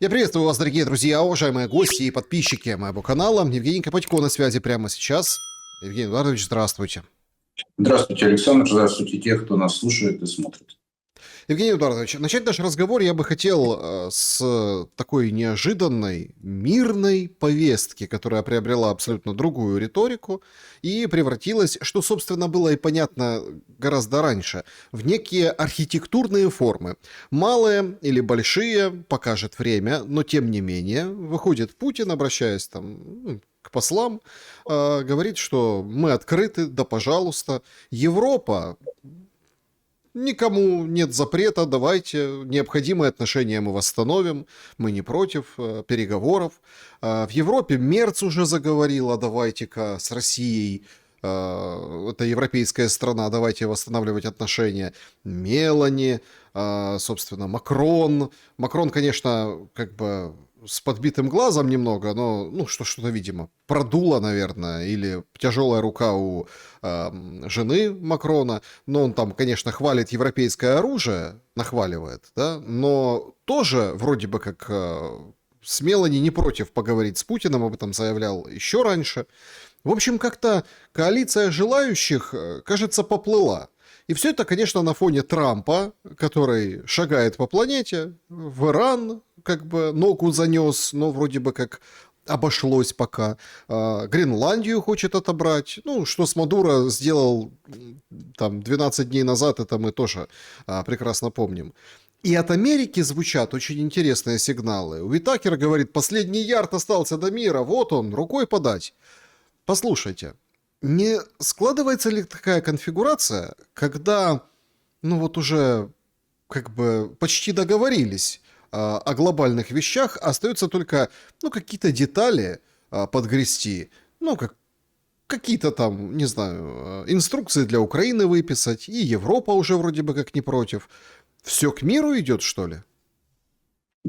Я приветствую вас, дорогие друзья, уважаемые гости и подписчики моего канала. Евгений Копатько на связи прямо сейчас. Евгений Эдуардович, здравствуйте. Здравствуйте, Александр. Здравствуйте, те, кто нас слушает и смотрит. Евгений Эдуардович, начать наш разговор я бы хотел с такой неожиданной, мирной повестки, которая приобрела абсолютно другую риторику и превратилась, что, собственно, было и понятно гораздо раньше, в некие архитектурные формы. Малые или большие, покажет время, но тем не менее, выходит Путин, обращаясь к послам, говорит, что мы открыты, да пожалуйста. Европа, никому нет запрета, давайте необходимые отношения мы восстановим, мы не против переговоров. В Европе Мерц уже заговорила, давайте-ка с Россией, это европейская страна, давайте восстанавливать отношения. Мелани, собственно, Макрон. Макрон, конечно, как бы с подбитым глазом немного, но, что-то, видимо, продуло, наверное, или тяжелая рука у жены Макрона. Но он там, конечно, хвалит европейское оружие, нахваливает, да, но тоже вроде бы как с Мелани не против поговорить с Путиным, об этом заявлял еще раньше. В общем, как-то коалиция желающих, кажется, поплыла. И все это, конечно, на фоне Трампа, который шагает по планете, в Иран как бы ногу занес, но вроде бы как обошлось пока. Гренландию хочет отобрать. Ну, что с Мадуро сделал там 12 дней назад, это мы тоже прекрасно помним. И от Америки звучат очень интересные сигналы. Уитакер говорит, последний ярд остался до мира, вот он, рукой подать. Послушайте, не складывается ли такая конфигурация, когда, уже как бы почти договорились о глобальных вещах, остается только, какие-то детали подгрести, какие-то там, не знаю, инструкции для Украины выписать, и Европа уже вроде бы как не против. Все к миру идет, что ли?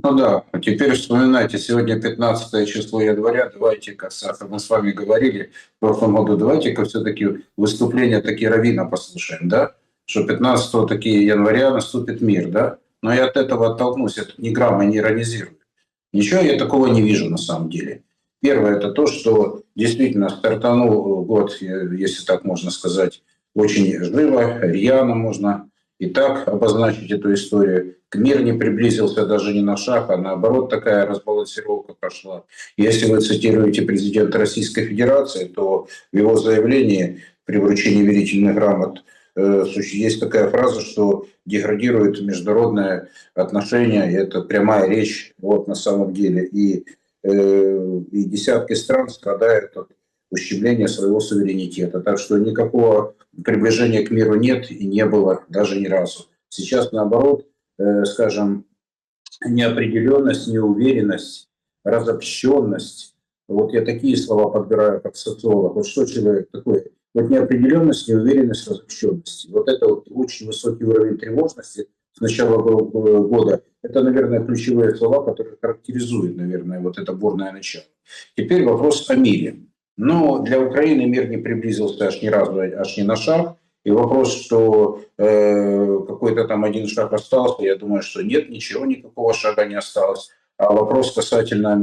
Ну да, а теперь вспоминайте, сегодня 15 число января, давайте, как мы с вами говорили в прошлом году, давайте-ка все-таки выступление таки Равина послушаем, да? Что 15 таки января наступит мир, да? Но я от этого оттолкнусь, это ни грамма не иронизирую. Ничего я такого не вижу на самом деле. Первое – это то, что действительно стартанул год, если так можно сказать, очень живо, рьяно можно и так обозначить эту историю. Мир не приблизился даже не на шаг, а наоборот такая разбалансировка прошла. Если вы цитируете президента Российской Федерации, то в его заявлении при вручении верительных грамот есть такая фраза, что деградирует международные отношения, и это прямая речь вот на самом деле. И десятки стран страдают от ущемления своего суверенитета. Так что никакого приближения к миру нет и не было даже ни разу. Сейчас, наоборот, скажем, неопределенность, неуверенность, разобщенность. Вот я такие слова подбираю как социолог. Вот что человек такой? Вот неопределенность, неуверенность, разобщенность. Вот это вот очень высокий уровень тревожности с начала года. Это, наверное, ключевые слова, которые характеризуют, наверное, вот это бурное начало. Теперь вопрос о мире. Но для Украины мир не приблизился аж ни разу, аж ни на шаг. И вопрос, что какой-то там один шаг остался, я думаю, что нет, ничего, никакого шага не осталось. А вопрос касательно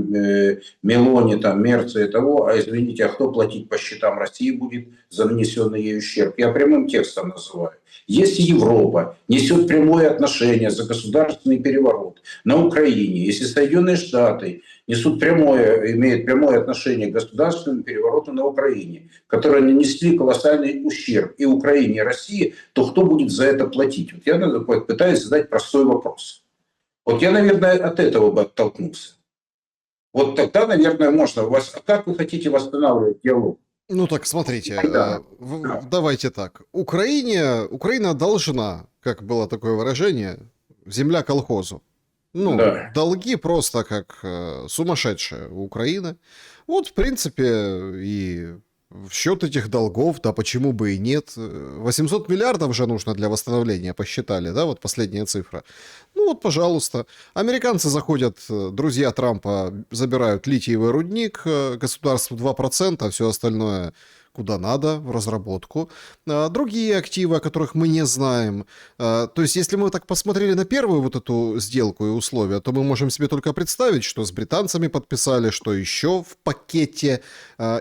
Мелони, там, Мерца и того, а извините, а кто платить по счетам России будет за нанесенный ей ущерб? Я прямым текстом называю. Если Европа несет прямое отношение за государственный переворот на Украине, если Соединенные Штаты имеют прямое отношение к государственному перевороту на Украине, которые нанесли колоссальный ущерб и Украине, и России, то кто будет за это платить? Вот я пытаюсь задать простой вопрос. Вот я, наверное, от этого бы оттолкнулся. Вот тогда, наверное, можно. А как вы хотите восстанавливать диалог? Ну так смотрите, Да. давайте так. Украина должна, как было такое выражение, земля колхозу. Да. Долги просто как сумасшедшие у Украины. Вот, в принципе, и в счет этих долгов, да почему бы и нет. 800 миллиардов же нужно для восстановления, посчитали, да, вот последняя цифра. Ну вот, пожалуйста. Американцы заходят, друзья Трампа забирают литиевый рудник, государству 2%, а все остальное куда надо, в разработку. Другие активы, о которых мы не знаем. То есть, если мы так посмотрели на первую вот эту сделку и условия, то мы можем себе только представить, что с британцами подписали, что еще в пакете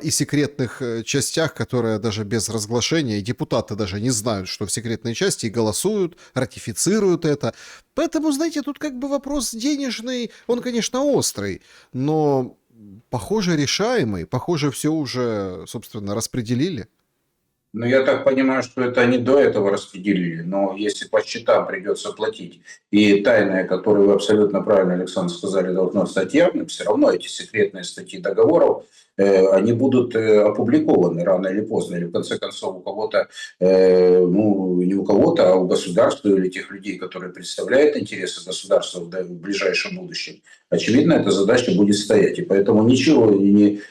и секретных частях, которые даже без разглашения, и депутаты даже не знают, что в секретной части, и голосуют, ратифицируют это. Поэтому, знаете, тут как бы вопрос денежный, он, конечно, острый, но, похоже, решаемый, похоже, все уже, собственно, распределили. Ну, я так понимаю, что это они до этого распределили, но если по счетам придется платить, и тайное, которое вы абсолютно правильно, Александр, сказали, должно стать явным, все равно эти секретные статьи договоров, они будут опубликованы рано или поздно, или в конце концов у кого-то, ну, не у кого-то, а у государства или тех людей, которые представляют интересы государства в ближайшем будущем. Очевидно, эта задача будет стоять. И поэтому ничего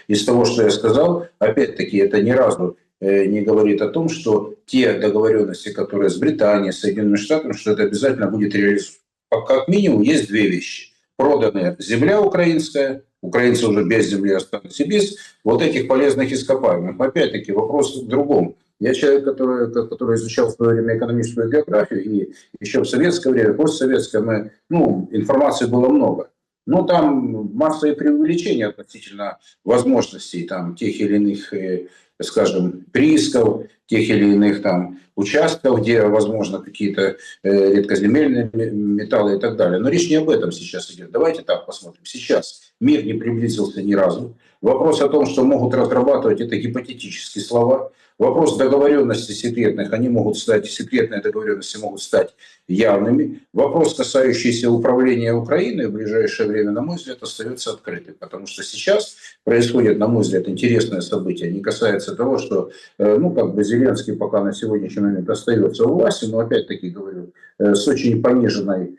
из того, что я сказал, опять-таки, это ни разу не говорит о том, что те договоренности, которые с Британией, с Соединенными Штатами, что это обязательно будет реализовано. Как минимум есть две вещи. Проданная земля украинская, украинцы уже без земли останутся, и без вот этих полезных ископаемых. Опять-таки вопрос в другом. Я человек, который изучал в свое время экономическую географию, и еще в советское время, постсоветское, информации было много. Но там масса и преувеличений относительно возможностей там, тех или иных, скажем, приисков, тех или иных там участков, где, возможно, какие-то редкоземельные металлы и так далее. Но речь не об этом сейчас идет. Давайте так посмотрим. Сейчас мир не приблизился ни разу. Вопрос о том, что могут разрабатывать, это гипотетические слова. Вопрос договоренности секретных, они могут стать, секретные договоренности могут стать явными. Вопрос, касающийся управления Украиной в ближайшее время, на мой взгляд, остается открытым. Потому что сейчас происходит, на мой взгляд, интересное событие. Не касается того, что Зеленский пока на сегодняшний момент остается у власти, но опять-таки говорю, с очень пониженной,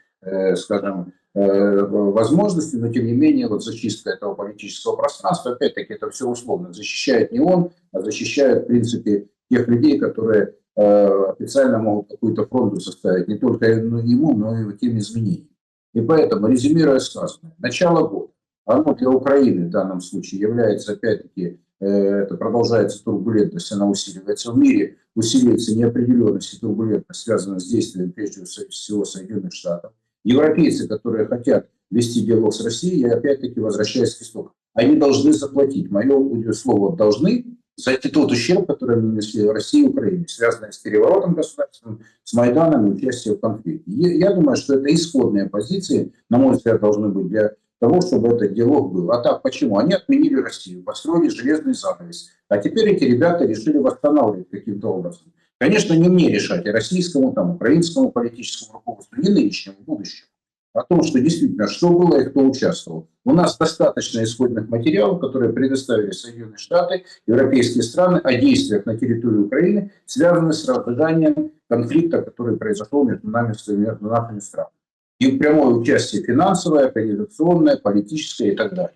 скажем, возможностью, но тем не менее вот зачистка этого политического пространства, опять-таки это все условно, защищает не он, а защищает в принципе тех людей, которые официально могут какую-то фронту составить не только ему, но и тем изменениям. И поэтому, резюмируя сказанное, начало года, оно для Украины в данном случае является опять-таки, это продолжается турбулентность, она усиливается в мире, усиливается неопределенность и турбулентность, связанная с действием прежде всего Соединенных Штатов. Европейцы, которые хотят вести диалог с Россией, я опять-таки возвращаюсь к истокам, они должны заплатить, мое слово «должны», за тот ущерб, который нанесли России и Украине, связанный с переворотом государственным, с Майданом и участием в конфликте. Я думаю, что это исходные позиции, на мой взгляд, должны быть для того, чтобы этот диалог был. А так почему? Они отменили Россию, построили железный занавес. А теперь эти ребята решили восстанавливать каким-то образом. Конечно, не мне решать, а российскому, украинскому политическому руководству, не нынешнему, будущему. О том, что действительно, что было и кто участвовал. У нас достаточно исходных материалов, которые предоставили Соединенные Штаты, европейские страны о действиях на территории Украины, связанных с разжиганием конфликта, который произошел между нашими странами. И прямое участие финансовое, организационное, политическое и так далее.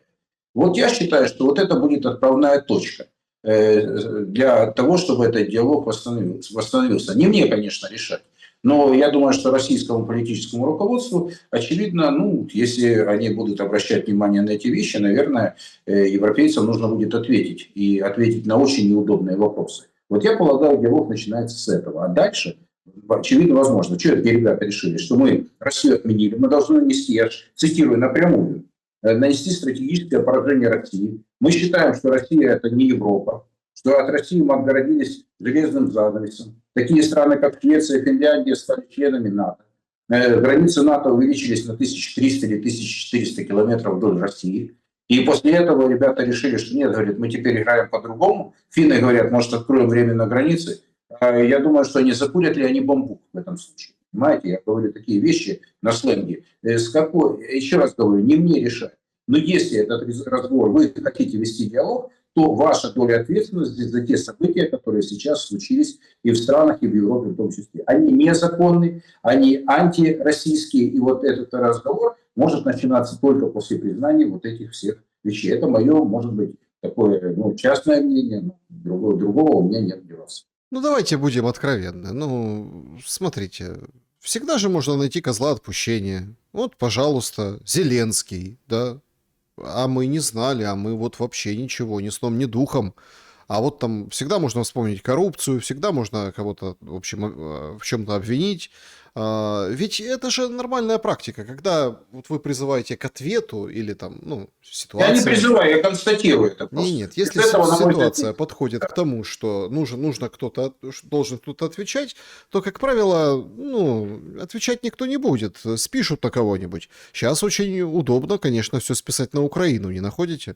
Вот я считаю, что вот это будет отправная точка для того, чтобы этот диалог восстановился. Не мне, конечно, решать. Но я думаю, что российскому политическому руководству, очевидно, если они будут обращать внимание на эти вещи, наверное, европейцам нужно будет ответить. И ответить на очень неудобные вопросы. Вот я полагаю, диалог начинается с этого. А дальше, очевидно, возможно. Что эти ребята решили? Что мы Россию отменили. Мы должны нанести, я цитирую напрямую, нанести стратегическое поражение России. Мы считаем, что Россия – это не Европа, что от России мы отгородились железным занавесом. Такие страны, как Швеция и Финляндия, стали членами НАТО. Границы НАТО увеличились на 1300 или 1400 километров вдоль России. И после этого ребята решили, что нет, говорят, мы теперь играем по-другому. Финны говорят, может, откроем временно границы. Я думаю, что не закурят ли они бамбук в этом случае. Понимаете, я говорю такие вещи на сленге. Еще раз говорю, не мне решать. Но если этот разговор, вы хотите вести диалог, то ваша доля ответственности за те события, которые сейчас случились и в странах, и в Европе в том числе. Они незаконны, они антироссийские, и вот этот разговор может начинаться только после признания вот этих всех вещей. Это мое, может быть, такое частное мнение, другого у меня нет для вас. Давайте будем откровенны. Смотрите, всегда же можно найти козла отпущения. Вот, пожалуйста, Зеленский, да. А мы не знали, а мы вот вообще ничего, ни сном, ни духом. А вот там всегда можно вспомнить коррупцию, всегда можно кого-то, в общем, в чем-то обвинить. Ведь это же нормальная практика, когда вот вы призываете к ответу или там, ну, Я не ситуация. призываю, я констатирую это Не, просто. нет, Из если этого, на мой взгляд, ситуация подходит к тому, что нужно кто-то, должен кто-то отвечать, то, как правило, ну, отвечать никто не будет, спишут на кого-нибудь. Сейчас очень удобно, конечно, все списать на Украину, не находите?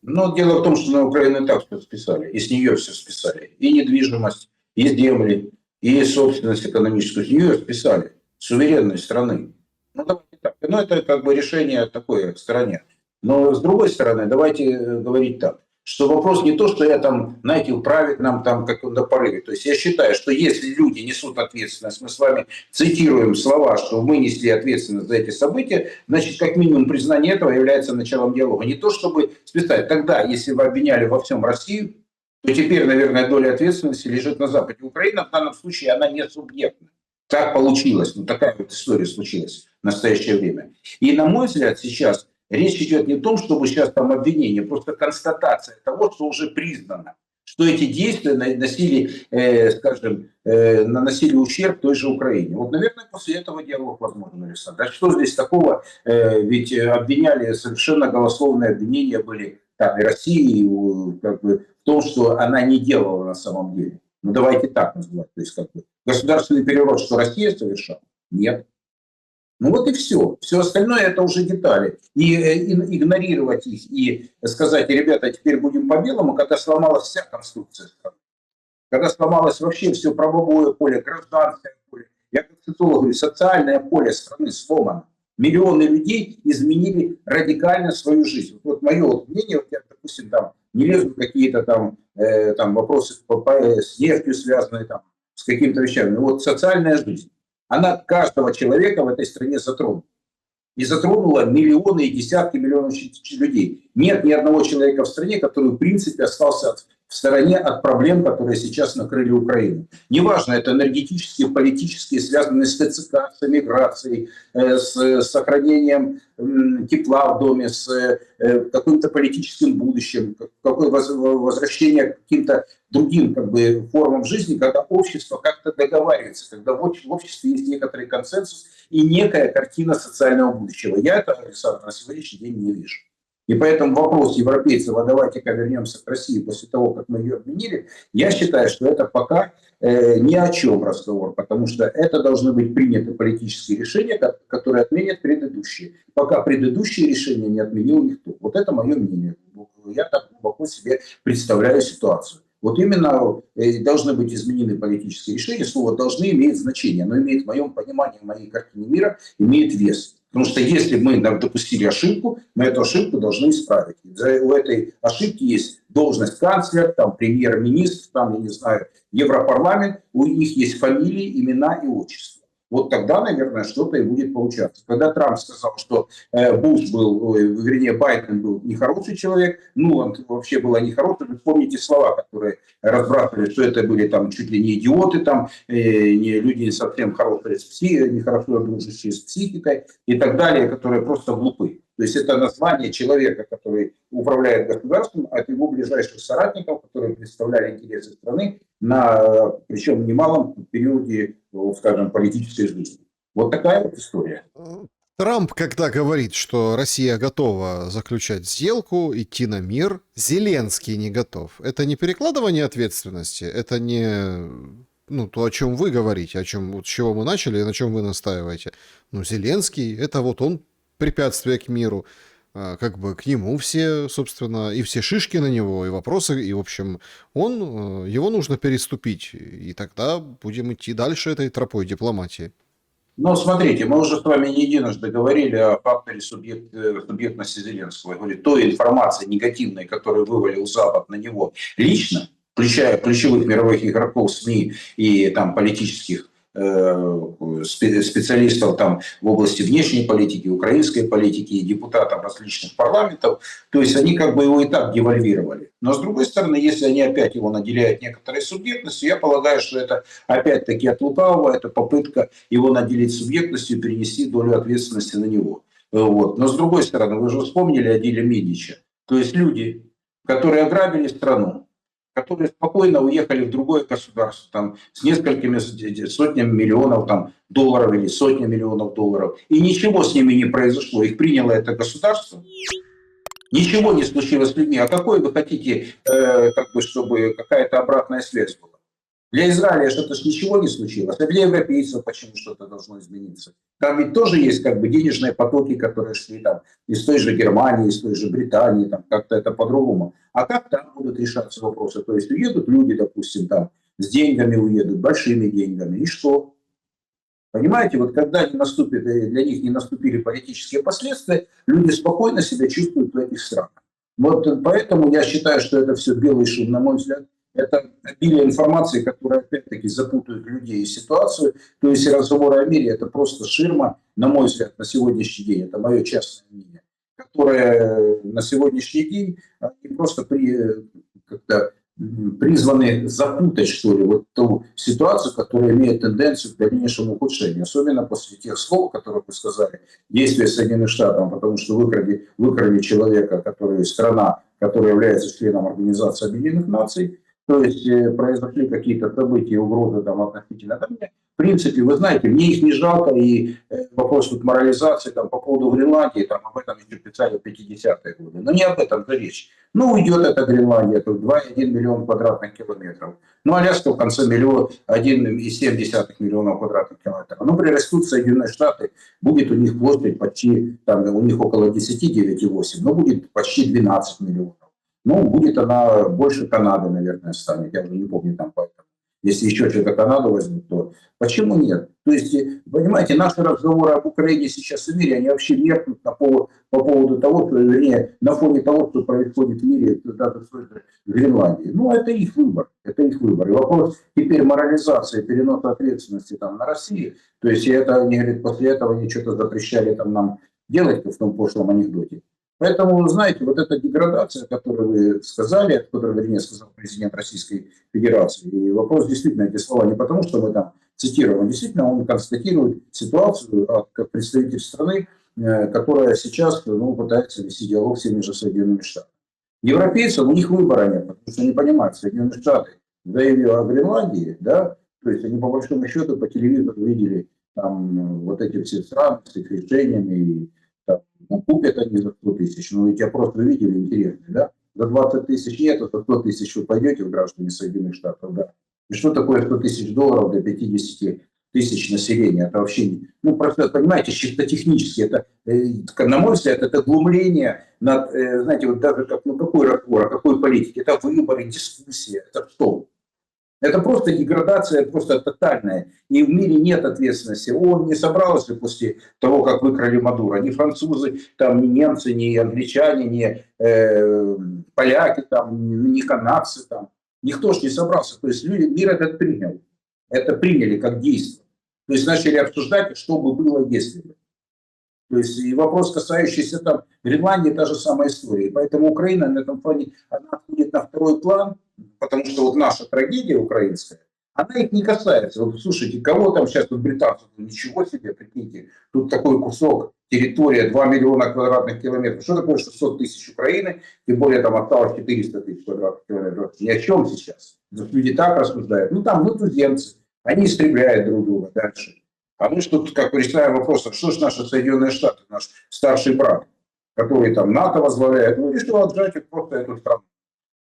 но дело в том, что на Украину и так все списали, и с нее все списали. И недвижимость, и земли, и собственность экономическую. С нее списали. Суверенность страны. Ну, давайте так. Ну, это как бы решение такое в стороне. Но с другой стороны, давайте говорить так, что вопрос не то, что я там, знаете, вправе нам там каком-то порыве. То есть я считаю, что если люди несут ответственность, мы с вами цитируем слова, что мы несли ответственность за эти события, значит, как минимум признание этого является началом диалога. Не то, чтобы списать. Тогда, если вы обвиняли во всем Россию, то теперь, наверное, доля ответственности лежит на Западе. Украина в данном случае, она не субъектна. Так получилось. Ну, такая вот история случилась в настоящее время. И, на мой взгляд, сейчас речь идет не о том, чтобы сейчас там обвинение, просто констатация того, что уже признано, что эти действия носили, скажем, наносили ущерб той же Украине. Вот, наверное, после этого диалог возможен, Александр. А что здесь такого? Ведь обвиняли, совершенно голословные обвинения были там, и России, как бы, в том, что она не делала на самом деле. Ну, давайте так называть. То есть, как бы, государственный переворот, что Россия совершала? Нет. Ну вот и все. Все остальное это уже детали. И игнорировать их и сказать, ребята, теперь будем по белому, когда сломалась вся конструкция страны. Когда сломалось вообще все правовое поле, гражданское поле. Я как социолог говорю, социальное поле страны сломано. Миллионы людей изменили радикально свою жизнь. Вот мое вот мнение, вот я, допустим, там не лезу в какие-то там вопросы с нефтью связанные, там, с какими-то вещами. Но вот социальная жизнь, она каждого человека в этой стране затронула. И затронула миллионы и десятки миллионов людей. Нет ни одного человека в стране, который, в принципе, остался в стороне от проблем, которые сейчас накрыли Украину. Неважно, это энергетические, политические, связанные с ТЦК, с эмиграцией, с сохранением тепла в доме, с каким-то политическим будущим, какое возвращение к каким-то другим как бы, формам жизни, когда общество как-то договаривается, когда в обществе есть некоторый консенсус и некая картина социального будущего. Я это, Александр, на сегодняшний день не вижу. И поэтому вопрос европейцев, а давайте-ка вернемся к России после того, как мы ее обменили, я считаю, что это пока ни о чем разговор, потому что это должны быть приняты политические решения, которые отменят предыдущие. Пока предыдущие решения не отменил никто. Вот это мое мнение. Я так глубоко себе представляю ситуацию. Вот именно должны быть изменены политические решения. Слово «должны» имеет значение. Оно имеет, в моем понимании, в моей картине мира, имеет вес. Потому что если мы допустили ошибку, мы эту ошибку должны исправить. У этой ошибки есть должность канцлера, там, премьер-министр, там, я не знаю, Европарламент. У них есть фамилии, имена и отчества. Вот тогда, наверное, что-то и будет получаться. Когда Трамп сказал, что Буш был, вернее, Байден был нехороший человек, ну, он вообще была нехороший, вы помните слова, которые разбрасывали, что это были там чуть ли не идиоты, там, не люди не совсем хорошие, нехорошо дружащие с психикой и так далее, которые просто глупы. То есть это название человека, который управляет государством, от его ближайших соратников, которые представляли интересы страны, причем в немалом периоде, скажем, политической жизни. Вот такая вот история. Трамп, когда говорит, что Россия готова заключать сделку, идти на мир, Зеленский не готов. Это не перекладывание ответственности, это не ну, то, о чем вы говорите, о чем, вот, с чего мы начали и на чем вы настаиваете. Ну, Зеленский, это вот он препятствие к миру, как бы к нему все, собственно, и все шишки на него, и вопросы, и, в общем, его нужно переступить, и тогда будем идти дальше этой тропой дипломатии. Но смотрите, мы уже с вами не единожды говорили о факторе субъектности Зеленского. Я говорю, той информации негативной, которую вывалил Запад на него лично, включая ключевых мировых игроков СМИ и там, политических специалистов там, в области внешней политики, украинской политики и депутатов различных парламентов. То есть они как бы его и так девальвировали. Но с другой стороны, если они опять его наделяют некоторой субъектностью, я полагаю, что это опять-таки от лукавого, это попытка его наделить субъектностью и перенести долю ответственности на него. Вот. Но с другой стороны, вы же вспомнили о деле Медича. То есть люди, которые ограбили страну, которые спокойно уехали в другое государство, там, с несколькими сотнями миллионов там, долларов или сотнями миллионов долларов, и ничего с ними не произошло. Их приняло это государство, ничего не случилось с людьми. А какой вы хотите, как бы, чтобы какая-то обратная связь была? Для Израиля что-то ж ничего не случилось, а для европейцев почему что-то должно измениться? Там ведь тоже есть как бы денежные потоки, которые шли там из той же Германии, из той же Британии, там как-то это по-другому. А как там будут решаться вопросы? То есть уедут люди, допустим, там с деньгами уедут, большими деньгами, и что? Понимаете, вот когда не наступит, для них не наступили политические последствия, люди спокойно себя чувствуют в этих странах. Вот поэтому я считаю, что это все белый шум, на мой взгляд. Это обилие информации, которая опять-таки запутает людей и ситуацию. То есть разговоры о мире – это просто ширма, на мой взгляд, на сегодняшний день. Это мое частное мнение. Которая на сегодняшний день они просто как-то призваны запутать, что ли, вот ту ситуацию, которая имеет тенденцию к дальнейшему ухудшению. Особенно после тех слов, которые вы сказали, действия Соединенных Штатов, потому что выкрали человека, который страна, которая является членом Организации Объединенных Наций, то есть произошли какие-то события, угрозы там относительно. Да, мне, в принципе, вы знаете, мне их не жалко, и вопрос тут морализации там, по поводу Гренландии, там об этом еще писали в 50-е годы. Но не об этом же речь. Ну, уйдет эта Гренландия, тут 2,1 миллион квадратных километров. Ну, Аляска в конце 1,7 миллиона квадратных километров. Ну, прирастут Соединенные Штаты, будет у них площадь почти, там, у них около 10, 9,8, но будет почти 12 миллионов. Ну, будет она больше Канады, наверное, станет. Я уже не помню там поэтому. Если еще что-то Канаду возьмут, то почему нет? То есть, понимаете, наши разговоры об Украине сейчас в мире, они вообще меркнут по поводу того, что, вернее, на фоне того, что происходит в мире, даже в Гренландии. Ну, это их выбор. Это их выбор. И вопрос теперь морализации, переноса ответственности там, на Россию. То есть, это, они говорят, после этого они что-то запрещали там, нам делать, в том прошлом анекдоте. Поэтому, знаете, вот эта деградация, которую вы сказали, которую, вернее, сказал президент Российской Федерации, и вопрос действительно, эти слова не потому, что мы там цитируем, а действительно он констатирует ситуацию как представитель страны, которая сейчас пытается вести диалог с теми же Соединенными Штатами. Европейцам у них выбора нет, потому что они понимают, Соединенные Штаты заявили о Гренландии, да, то есть они по большому счету по телевизору видели там вот эти все страны с их решениями, и ну, купят они за 100 тысяч, но ведь я просто видели интересно, да? За 20 тысяч нет, а за 100 тысяч вы пойдете в граждане Соединенных Штатов, да? И что такое 100 тысяч долларов для 50 тысяч населения? Это вообще, ну, просто, понимаете, чисто технически, это, на мой взгляд, это глумление над, знаете, вот даже как, ну, какой разговор, о какой политике? Это выборы, дискуссия, это что? Это просто деградация, просто тотальная. И в мире нет ответственности. Он не собрался после того, как выкрали Мадуро. Ни французы, там, ни немцы, ни англичане, ни поляки, там, ни канадцы. Там. Никто ж не собрался. То есть люди, мир этот принял. Это приняли как действие. То есть начали обсуждать, что бы было, если бы. То есть и вопрос, касающийся там Гренландии, та же самая история. И поэтому Украина на этом фоне, она отходит на второй план, потому что вот наша трагедия украинская, она их не касается. Вот слушайте, кого там сейчас тут британцев, ничего себе, прикиньте, тут такой кусок, территория 2 миллиона квадратных километров. Что такое 600 тысяч Украины, тем более там осталось 400 тысяч квадратных километров. Ни о чем сейчас. Люди так рассуждают. Ну там, ну туземцы, они истребляют друг друга дальше. А мы что тут как решаем вопрос, что же наши Соединенные Штаты, наш старший брат, который там НАТО возглавляет, ну решил отжать просто эту страну.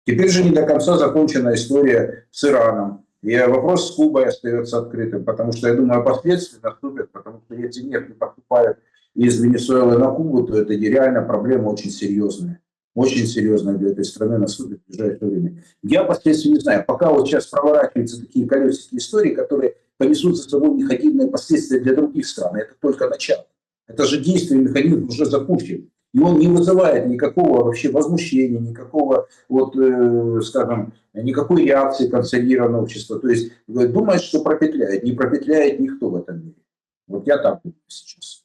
Теперь же не до конца закончена история с Ираном. И вопрос с Кубой остается открытым, потому что, я думаю, последствия наступят, потому что если нефть не поступает из Венесуэлы на Кубу, то это реально проблема очень серьезная. Очень серьезная для этой страны наступит в ближайшее время. Я последствий не знаю. Пока вот сейчас проворачиваются такие колесики истории, которые понесут за собой негативные последствия для других стран. Это только начало. Это же действие, механизм уже запущен. И он не вызывает никакого вообще возмущения, никакого, вот, скажем, никакой реакции консолидированного общества. То есть думает, что пропетляет. Не пропетляет никто в этом мире. Вот я так думаю сейчас.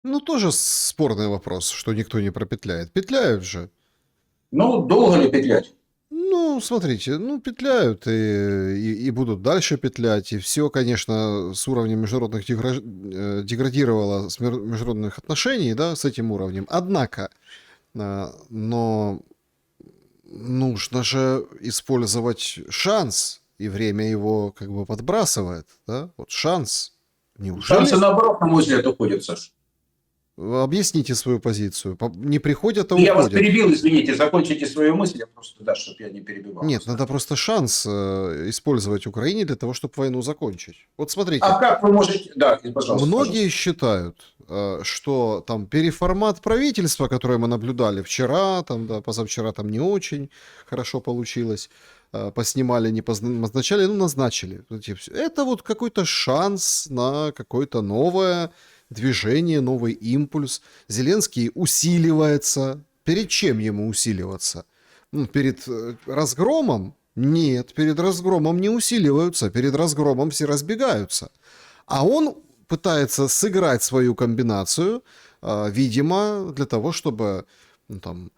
Ну, тоже спорный вопрос, что никто не пропетляет. Петляют же. Ну, долго ли петлять? Ну, смотрите, ну, петляют и будут дальше петлять. И все, конечно, с уровнем международных деградировало, с международных отношений, да, с этим уровнем. Однако, но нужно же использовать шанс, и время его как бы подбрасывает, да? Вот шанс. Шансы Неужели? наоборот, на мой взгляд, уходят, Саша. Объясните свою позицию. Не приходят, а Я вас уходят. перебил, извините, закончите свою мысль, я просто, да, чтобы я не перебивал Нет, вас. Да. надо просто шанс использовать Украине для того, чтобы войну закончить. Вот смотрите, А как вы можете... Да, пожалуйста, многие пожалуйста. считают, что там переформат правительства, который мы наблюдали вчера, там, да, позавчера там не очень хорошо получилось, поснимали, не назначали, ну, назначили. Это вот какой-то шанс на какое-то новое движение, новый импульс. Зеленский усиливается. Перед чем ему усиливаться? Ну, перед разгромом? Нет, перед разгромом не усиливаются, перед разгромом все разбегаются. А он пытается сыграть свою комбинацию, видимо, для того, чтобы ну, там,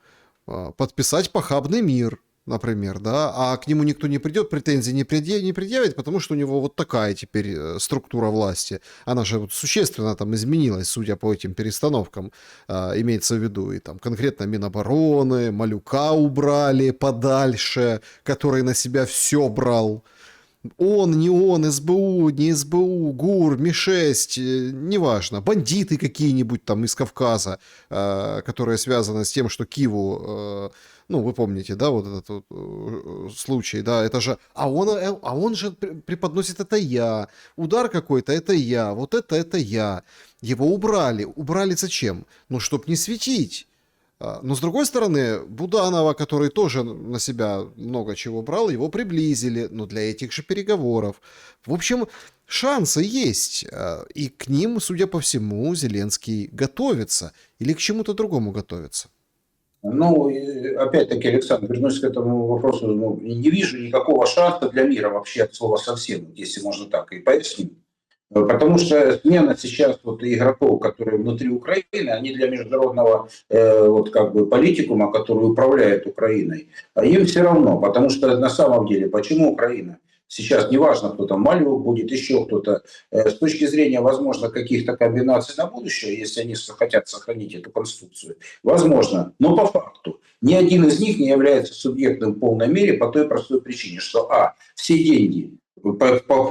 подписать похабный мир, например, да, а к нему никто не придет, претензий не предъявит, потому что у него вот такая теперь структура власти. Она же вот существенно там изменилась, судя по этим перестановкам, имеется в виду, и там конкретно Минобороны, Малюка убрали подальше, который на себя все брал. Он, не он, СБУ, не СБУ, ГУР, Ми-6, неважно, бандиты какие-нибудь там из Кавказа, которые связаны с тем, что Киву, ну, вы помните, да, вот этот вот, случай, да, это же, а он же преподносит это я, удар какой-то, это я, вот это я. Его убрали зачем? Ну, чтоб не светить. Но с другой стороны, Буданова, который тоже на себя много чего брал, его приблизили, но для этих же переговоров. В общем, шансы есть, и к ним, судя по всему, Зеленский готовится или к чему-то другому готовится. Ну, опять-таки, Александр, вернусь к этому вопросу. Ну, не вижу никакого шанса для мира вообще от слова совсем, если можно так и пояснить. Потому что смена сейчас вот игроков, которые внутри Украины, они для международного вот как бы политикума, который управляет Украиной, им все равно. Потому что на самом деле, почему Украина? Сейчас неважно, кто там, Малюк будет, еще кто-то. С точки зрения, возможно, каких-то комбинаций на будущее, если они хотят сохранить эту конструкцию, возможно. Но по факту ни один из них не является субъектом в полной мере по той простой причине, что все деньги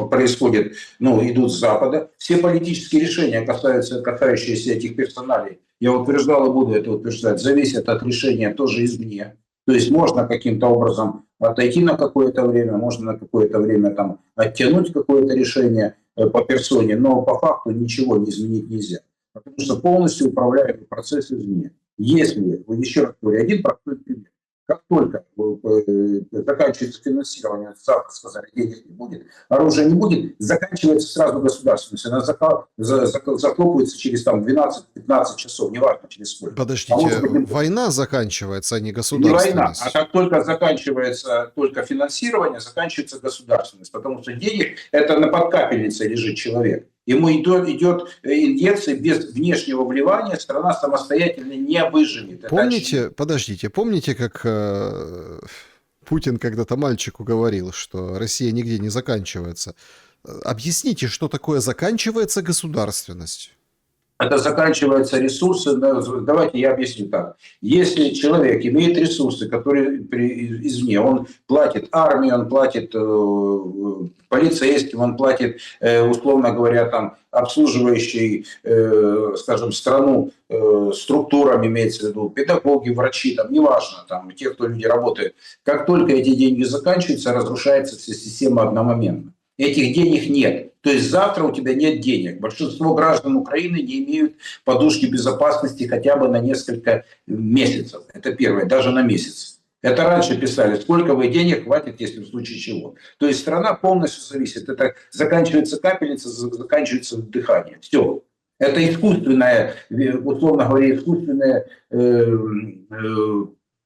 происходят, ну, идут с Запада. Все политические решения, касающиеся этих персоналей, я утверждал и буду это утверждать, зависят от решения тоже извне. То есть можно каким-то образом отойти на какое-то время, можно на какое-то время там оттянуть какое-то решение по персоне, но по факту ничего не изменить нельзя. Потому что полностью управляемый процесс извне. Если, еще раз говорю, один простой пример. Как только заканчивается финансирование, завтра сказали, денег не будет, оружия не будет, заканчивается сразу государственность. Она захлопывается через там 12-15 часов, неважно через сколько. Подождите, война заканчивается, а не Не война, а государственность. как только заканчивается только финансирование, заканчивается государственность, потому что денег это на подкапельнице лежит человек. Ему идет инъекция без внешнего вливания, страна самостоятельно не выживет. Помните, подождите, помните, как Путин когда-то мальчику говорил, что Россия нигде не заканчивается? Объясните, что такое заканчивается государственность? Это заканчиваются ресурсы. Давайте я объясню так. Если человек имеет ресурсы, которые извне, он платит армии, он платит полицейским, он платит, условно говоря, там, обслуживающей, скажем, страну структурам, имеется в виду, педагоги, врачи, там, неважно, там, те, кто люди работают. Как только эти деньги заканчиваются, разрушается вся система одномоментно. Этих денег нет. То есть завтра у тебя нет денег. Большинство граждан Украины не имеют подушки безопасности хотя бы на несколько месяцев. Это первое, даже на месяц. Это раньше писали, сколько вы денег хватит, если в случае чего. То есть страна полностью зависит. Это заканчивается капельница, заканчивается дыхание. Все. Это искусственное, условно говоря, искусственное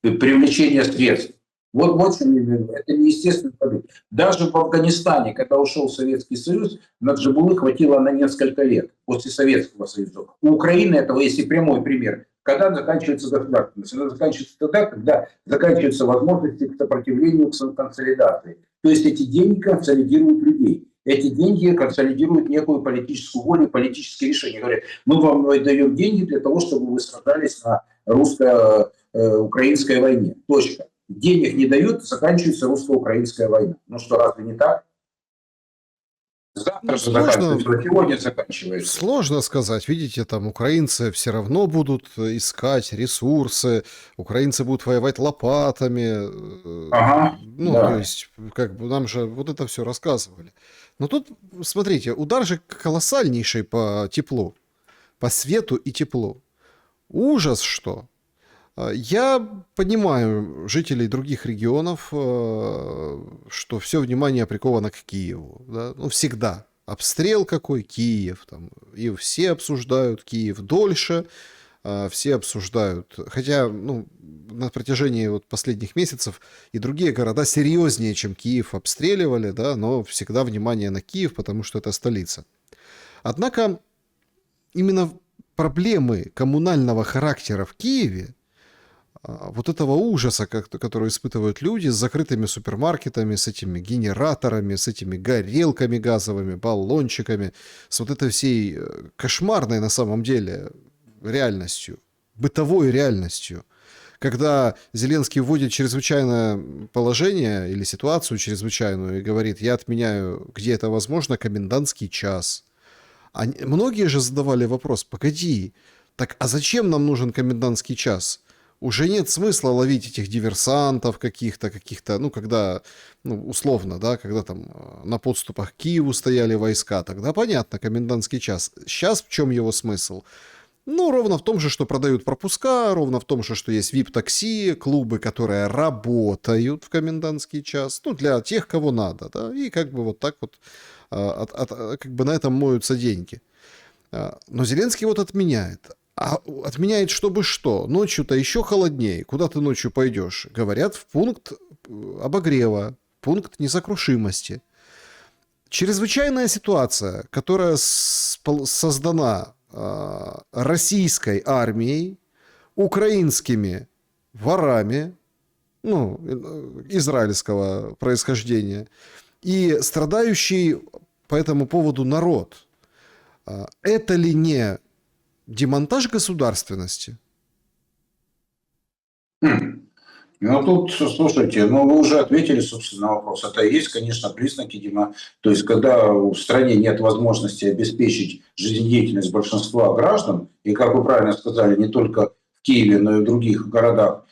привлечение средств. Вот что я говорю. Это неестественный продукт. Даже в Афганистане, когда ушел Советский Союз, на Джабулы хватило на несколько лет после Советского Союза. У Украины этого есть и прямой пример. Когда заканчивается государственность? Она заканчивается тогда, когда заканчиваются возможности к сопротивлению, к консолидации. То есть эти деньги консолидируют людей. Эти деньги консолидируют некую политическую волю, политические решения. Говорят, мы вам даем деньги для того, чтобы вы сражались на русско-украинской войне. Точка. денег не дают, заканчивается русско-украинская война. Ну что, разве не так? Завтра Ну, же заканчивается, сложно, сегодня заканчивается. сложно сказать. Видите, там украинцы все равно будут искать ресурсы, украинцы будут воевать лопатами. Ага, Ну, то да. есть, как бы нам же вот это все рассказывали. Но тут, смотрите, удар же колоссальнейший по теплу, по свету и теплу. Ужас, что? Я понимаю жителей других регионов, что все внимание приковано к Киеву. Да? Ну, всегда. Обстрел какой, Киев. Там, и все обсуждают Киев дольше, все обсуждают. Хотя ну, на протяжении вот последних месяцев и другие города серьезнее, чем Киев, обстреливали, да, но всегда внимание на Киев, потому что это столица. Однако именно проблемы коммунального характера в Киеве, вот этого ужаса, который испытывают люди с закрытыми супермаркетами, с этими генераторами, с этими горелками газовыми, баллончиками, с вот этой всей кошмарной на самом деле реальностью, бытовой реальностью. Когда Зеленский вводит чрезвычайное положение или ситуацию чрезвычайную и говорит, я отменяю, где это возможно, комендантский час. Многие же задавали вопрос, погоди, так а зачем нам нужен комендантский час? Уже нет смысла ловить этих диверсантов каких-то, ну, когда, ну, условно, да, когда там на подступах к Киеву стояли войска, тогда понятно, комендантский час. Сейчас в чем его смысл? Ну, ровно в том же, что продают пропуска, ровно в том же, что есть VIP-такси, клубы, которые работают в комендантский час, ну, для тех, кого надо, да, и как бы вот так вот, как бы на этом моются деньги. Но Зеленский вот отменяет. А отменяет чтобы что? Ночью-то еще холоднее. Куда ты ночью пойдешь? Говорят, в пункт обогрева, пункт несокрушимости. Чрезвычайная ситуация, которая создана российской армией, украинскими ворами, ну, израильского происхождения, и страдающий по этому поводу народ. Это ли не демонтаж государственности? Ну, тут, слушайте, ну, вы уже ответили, собственно, на вопрос. Это и есть, конечно, признаки То есть, когда в стране нет возможности обеспечить жизнедеятельность большинства граждан, и, как вы правильно сказали, не только в Киеве, но и в других городах,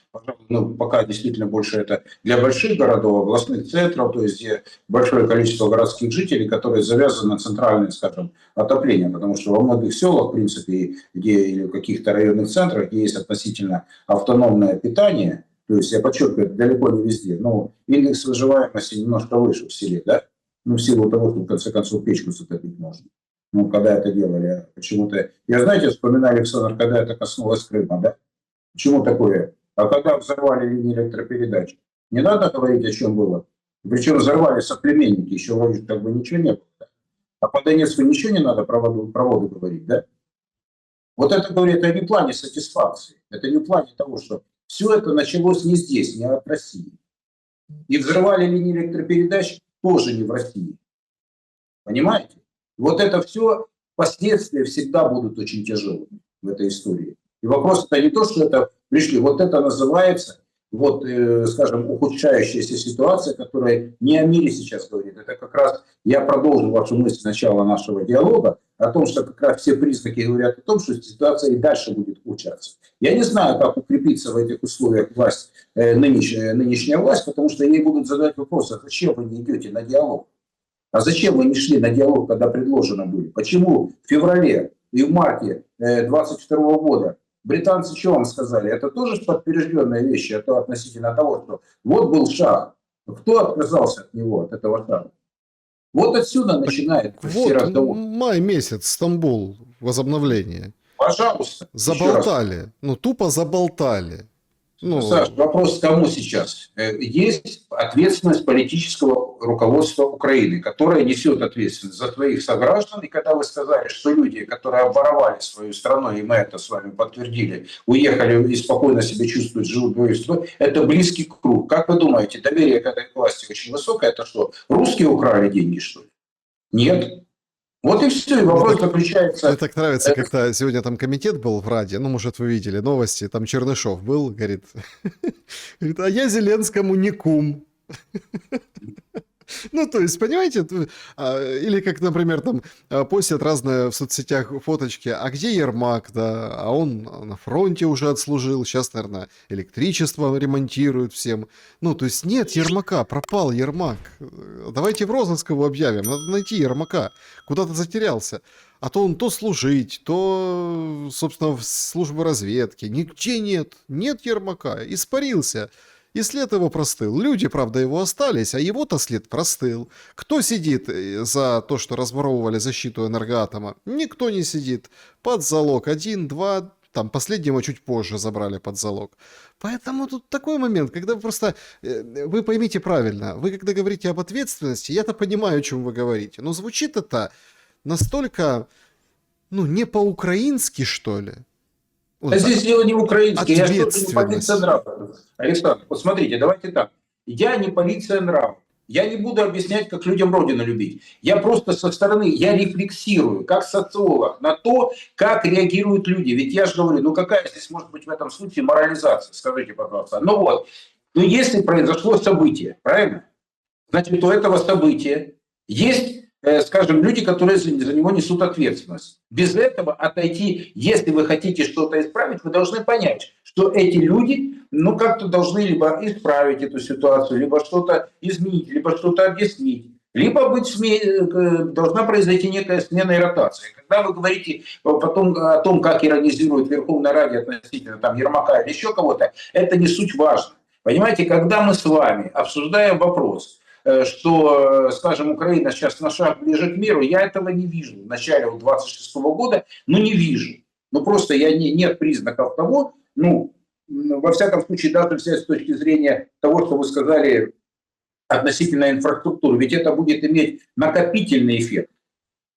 ну, пока действительно больше это для больших городов, областных центров, то есть где большое количество городских жителей, которые завязаны на центральное, скажем, отопление, потому что во многих селах, в принципе, где или в каких-то районных центрах, где есть относительно автономное питание, то есть, я подчеркиваю, это далеко не везде, но индекс выживаемости немножко выше в селе, да, ну, в силу того, что, в конце концов, печку затопить можно. Ну, когда это делали, почему-то... Я, знаете, вспоминаю, Александр, когда это коснулось Крыма, да? Почему такое? А когда взорвали линии электропередач, не надо говорить, о чем было. Причем взорвали соплеменники, еще вроде как бы ничего не было. А по Донецку ничего не надо проводу говорить, да? Вот это говорит о не плане сатисфакции. Это не в плане того, что все это началось не здесь, не от России. И взрывали линии электропередач тоже не в России. Понимаете? Вот это все последствия всегда будут очень тяжелыми в этой истории. И вопрос это не то, что это пришли. Вот это называется, вот, скажем, ухудшающаяся ситуация, которая не о мире сейчас говорит. Это как раз, я продолжу вашу мысль с начала нашего диалога, о том, что как раз все признаки говорят о том, что ситуация и дальше будет ухудшаться. Я не знаю, как укрепиться в этих условиях власть, нынешняя власть, потому что ей будут задать вопрос, а зачем вы не идете на диалог? А зачем вы не шли на диалог, когда предложено были? Почему в феврале и в марте 2022 года британцы что вам сказали? Это тоже подтвержденные вещи, это относительно того, что вот был шаг. Кто отказался от него, от этого шага? Вот отсюда начинает все Вот, разговоры. май месяц, Стамбул, возобновление. Пожалуйста. Заболтали. Ну, тупо заболтали. Ну, Саш, вопрос к кому сейчас? Есть ответственность политического руководства Украины, которое несет ответственность за своих сограждан. И когда вы сказали, что люди, которые обворовали свою страну, и мы это с вами подтвердили, уехали и спокойно себя чувствуют, живут в стране, это близкий круг. Как вы думаете, доверие к этой власти очень высокое? Это что, русские украли деньги, что ли? Нет. Вот и все. И Мне вопрос так, мне заключается... так нравится, как-то сегодня там комитет был в Раде, ну, может, вы видели новости, там Чернышов был, говорит, говорит, а я Зеленскому не кум. Ну, то есть, понимаете, или как, например, там постят разные в соцсетях фоточки, а где Ермак, да, а он на фронте уже отслужил, сейчас, наверное, электричество ремонтируют всем. Ну, то есть, нет Ермака, пропал Ермак. Давайте в розыск его объявим, надо найти Ермака, куда-то затерялся. А то он то служить, то, собственно, в службу разведки. Нигде нет, нет Ермака, испарился. И след его простыл. Люди, правда, его остались, а его-то след простыл. Кто сидит за то, что разворовывали защиту энергоатома? Никто не сидит. Под залог 1, 2, там последнего чуть позже забрали под залог. Поэтому тут такой момент, когда вы просто... Вы поймите правильно, вы когда говорите об ответственности, я-то понимаю, о чем вы говорите, но звучит это настолько, ну, не по-украински, что ли. Вот А здесь дело не украинское, я что-то не полиция ответственность. нравов. Александр, вот смотрите, давайте так. Я не полиция нравов. Я не буду объяснять, как людям Родину любить. Я просто со стороны, я рефлексирую, как социолог, на то, как реагируют люди. Ведь я же говорю, ну какая здесь может быть в этом случае морализация, скажите, пожалуйста. Ну вот, ну если произошло событие, правильно? Значит, у этого события есть, скажем, люди, которые за него несут ответственность. Без этого отойти, если вы хотите что-то исправить, вы должны понять, что эти люди, ну, как-то должны либо исправить эту ситуацию, либо что-то изменить, либо что-то объяснить. Либо должна произойти некая смена и ротация. Когда вы говорите потом о том, как иронизирует Верховная Рада относительно там, Ермака или еще кого-то, это не суть важно. Понимаете, когда мы с вами обсуждаем вопрос, что, скажем, Украина сейчас на шаг ближе к миру, я этого не вижу в начале 2026 года, ну не вижу. Ну просто нет признаков того, ну, во всяком случае, даже взять с точки зрения того, что вы сказали относительно инфраструктуры, ведь это будет иметь накопительный эффект.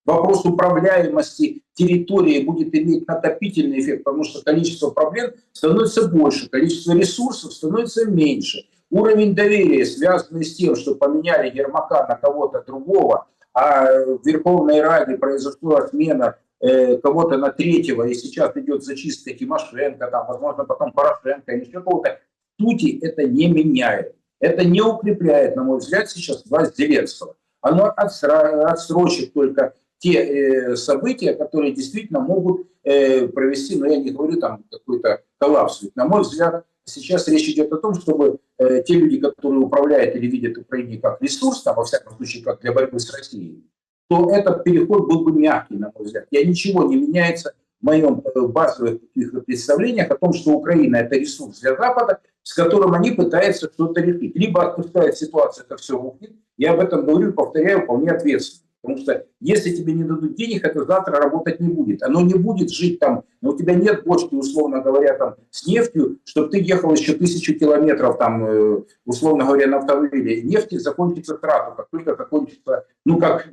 Вопрос управляемости территории будет иметь накопительный эффект, потому что количество проблем становится больше, количество ресурсов становится меньше. Уровень доверия, связанный с тем, что поменяли Ермака на кого-то другого, а в Верховной Раде произошла смена кого-то на третьего, и сейчас идет зачистка Тимошенко, там, возможно, потом Порошенко или еще кого-то, в сути это не меняет. Это не укрепляет, на мой взгляд, сейчас власть Зеленского. Оно отсрочит только те события, которые действительно могут провести, но я не говорю там какой-то коллапс. На мой взгляд, сейчас речь идет о том, чтобы те люди, которые управляют или видят Украине как ресурс, там, во всяком случае, как для борьбы с Россией, то этот переход был бы мягкий, на мой взгляд. Ничего не меняется в моем базовых представлениях о том, что Украина – это ресурс для Запада, с которым они пытаются что-то решить. Либо отпускает ситуацию, это все рухнет. Я об этом говорю, повторяю, вполне ответственно. Потому что если тебе не дадут денег, это завтра работать не будет. Оно не будет жить там, но у тебя нет бочки, условно говоря, там, с нефтью, чтобы ты ехал еще 1000 километров, там, условно говоря, на автомобиле. Нефть закончится сразу, как только закончится, ну, как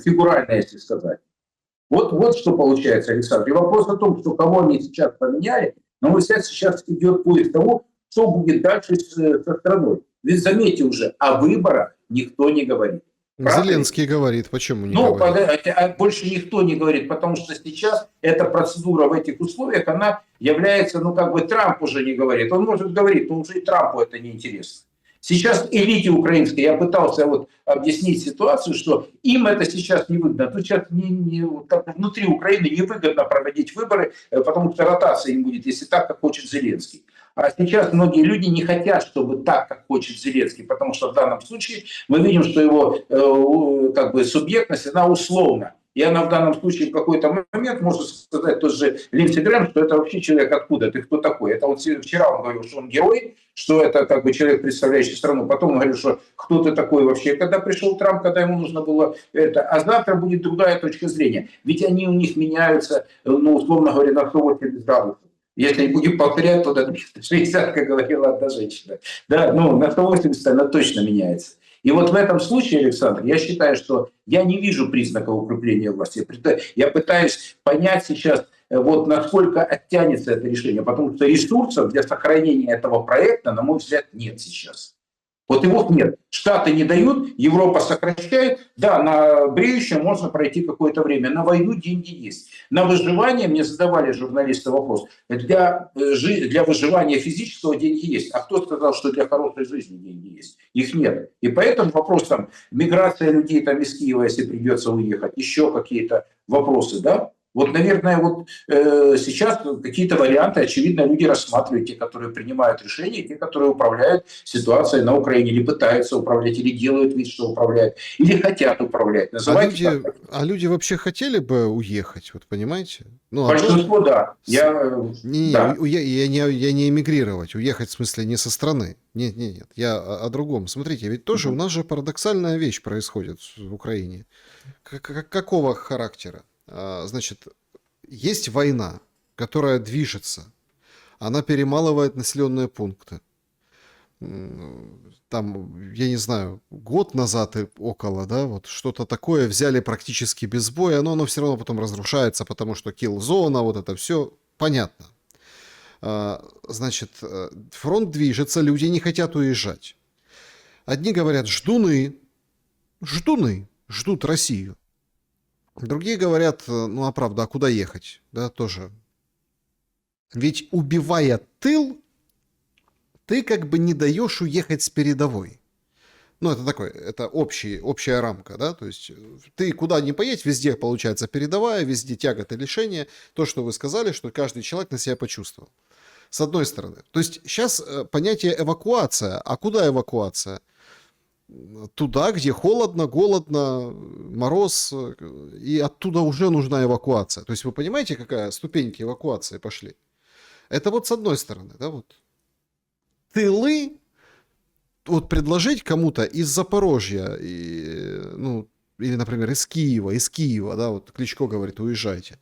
фигурально, если сказать. Вот что получается, Александр. И вопрос о том, что кого они сейчас поменяли, на мой взгляд, сейчас идет поиск того, что будет дальше со страной. Ведь заметьте уже, о выборах никто не говорит. Правда? Зеленский говорит, почему не Ну, говорит? больше никто не говорит, потому что сейчас эта процедура в этих условиях, она является, ну, как бы Трамп уже не говорит. Он может говорить, но уже и Трампу это неинтересно. Сейчас элите украинской, я пытался вот объяснить ситуацию, что им это сейчас не выгодно. Тут сейчас как внутри Украины невыгодно проводить выборы, потому что ротация им будет, если так, как хочет Зеленский. А сейчас многие люди не хотят, чтобы так, как хочет Зеленский, потому что в данном случае мы видим, что его как бы субъектность, она условна. И она в данном случае в какой-то момент может сказать тот же Линдси Грэм, что это вообще человек откуда, ты кто такой. Это вот вчера он говорил, что он герой, что это как бы человек, представляющий страну. Потом он говорил, что кто ты такой вообще, когда пришел Трамп, когда ему нужно было это. А завтра будет другая точка зрения. Ведь они у них меняются, ну, условно говоря, на 180 градусов. Если будем повторять, то до 360, как говорила одна женщина. Да, ну, на 180 она точно меняется. И вот в этом случае, Александр, я считаю, что я не вижу признаков укрепления власти. Я пытаюсь понять сейчас, вот насколько оттянется это решение, потому что ресурсов для сохранения этого проекта, на мой взгляд, нет сейчас. Вот его нет. Штаты не дают, Европа сокращает. Да, на бреющем можно пройти какое-то время. На войну деньги есть. На выживание, мне задавали журналисты вопрос, для выживания физического деньги есть. А кто сказал, что для хорошей жизни деньги есть? Их нет. И поэтому вопрос там, миграция людей там из Киева, если придется уехать, еще какие-то вопросы, да? Вот, наверное, сейчас какие-то варианты, очевидно, люди рассматривают, те, которые принимают решения, те, которые управляют ситуацией на Украине, или пытаются управлять, или делают вид, что управляют, или хотят управлять. Называйте А люди вообще хотели бы уехать, вот понимаете? Ну, большинство, да. Я не эмигрировать, уехать в смысле не со страны. Нет, я о другом. Смотрите, ведь тоже у нас же парадоксальная вещь происходит в Украине. Какого характера? Значит, есть война, которая движется. Она перемалывает населенные пункты. Там, я не знаю, год назад и около, да, вот что-то такое взяли практически без боя, но оно все равно потом разрушается, потому что килл-зона, вот это все понятно. Значит, фронт движется, люди не хотят уезжать. Одни говорят, ждут Россию. Другие говорят, ну а правда, а куда ехать? Да, тоже. Ведь убивая тыл, ты как бы не даешь уехать с передовой. Ну, это общая рамка, да, то есть ты куда ни поедь, везде получается передовая, везде тяготы, лишения, то, что вы сказали, что каждый человек на себя почувствовал. С одной стороны. То есть сейчас понятие эвакуация, а куда эвакуация? Туда, где холодно, голодно, мороз, и оттуда уже нужна эвакуация. То есть вы понимаете, какая ступеньки эвакуации пошли? Это вот с одной стороны, да, вот. Тылы, вот предложить кому-то из Запорожья, или, например, из Киева, да, вот Кличко говорит, уезжайте.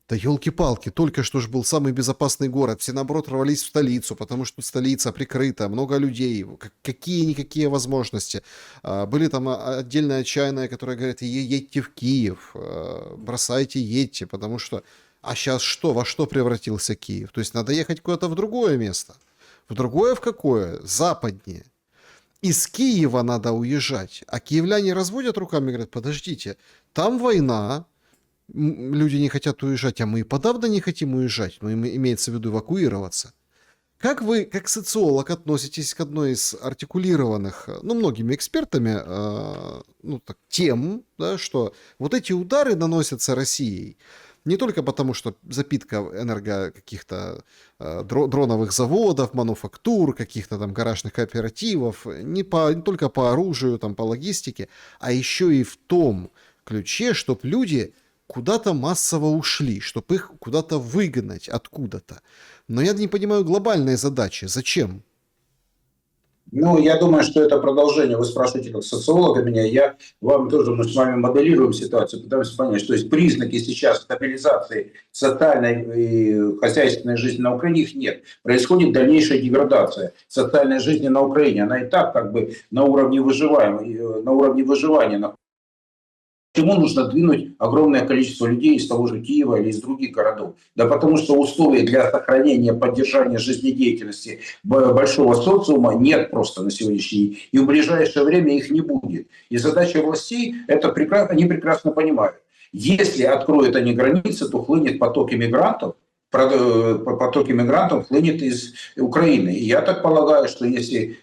Да елки-палки, только что же был самый безопасный город, все наоборот рвались в столицу, потому что столица прикрыта, много людей, какие-никакие возможности. Были там отдельные отчаянные, которые говорят, едьте в Киев, бросайте, едьте, потому что... А сейчас что, во что превратился Киев? То есть надо ехать куда-то в другое место. В другое в какое? Западнее. Из Киева надо уезжать. А киевляне разводят руками и говорят, подождите, там война, люди не хотят уезжать, а мы и подавно не хотим уезжать, но имеется в виду эвакуироваться. Как вы, как социолог, относитесь к одной из артикулированных, многими экспертами, тем, да, что вот эти удары наносятся Россией не только потому, что запитка каких-то дроновых заводов, мануфактур, каких-то там гаражных кооперативов, не только по оружию, там, по логистике, а еще и в том ключе, чтобы люди куда-то массово ушли, чтобы их куда-то выгнать откуда-то. Но я не понимаю глобальной задачи. Зачем? Я думаю, что это продолжение. Вы спрашиваете как социолога меня, мы с вами моделируем ситуацию, пытаемся понять, что есть признаки сейчас стабилизации социальной и хозяйственной жизни на Украине, их нет. Происходит дальнейшая деградация социальной жизни на Украине. Она и так как бы на уровне выживания. Почему нужно двинуть огромное количество людей из того же Киева или из других городов? Да потому что условий для сохранения, поддержания жизнедеятельности большого социума нет просто на сегодняшний день. И в ближайшее время их не будет. И задача властей, они прекрасно понимают. Если откроют они границы, то хлынет поток иммигрантов, хлынет из Украины. И я так полагаю, что если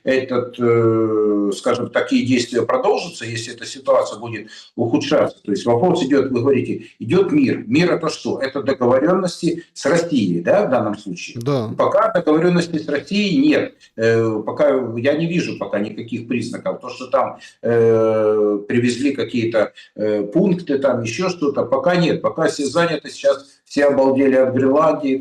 такие действия продолжатся, если эта ситуация будет ухудшаться, то есть вопрос идет, вы говорите, идет мир. Мир это что? Это договоренности с Россией, да, в данном случае? Да. Пока договоренности с Россией нет. Пока я не вижу пока никаких признаков. То, что там привезли какие-то пункты, там еще что-то, пока нет. Пока все заняты сейчас. Все обалдели от Гренландии,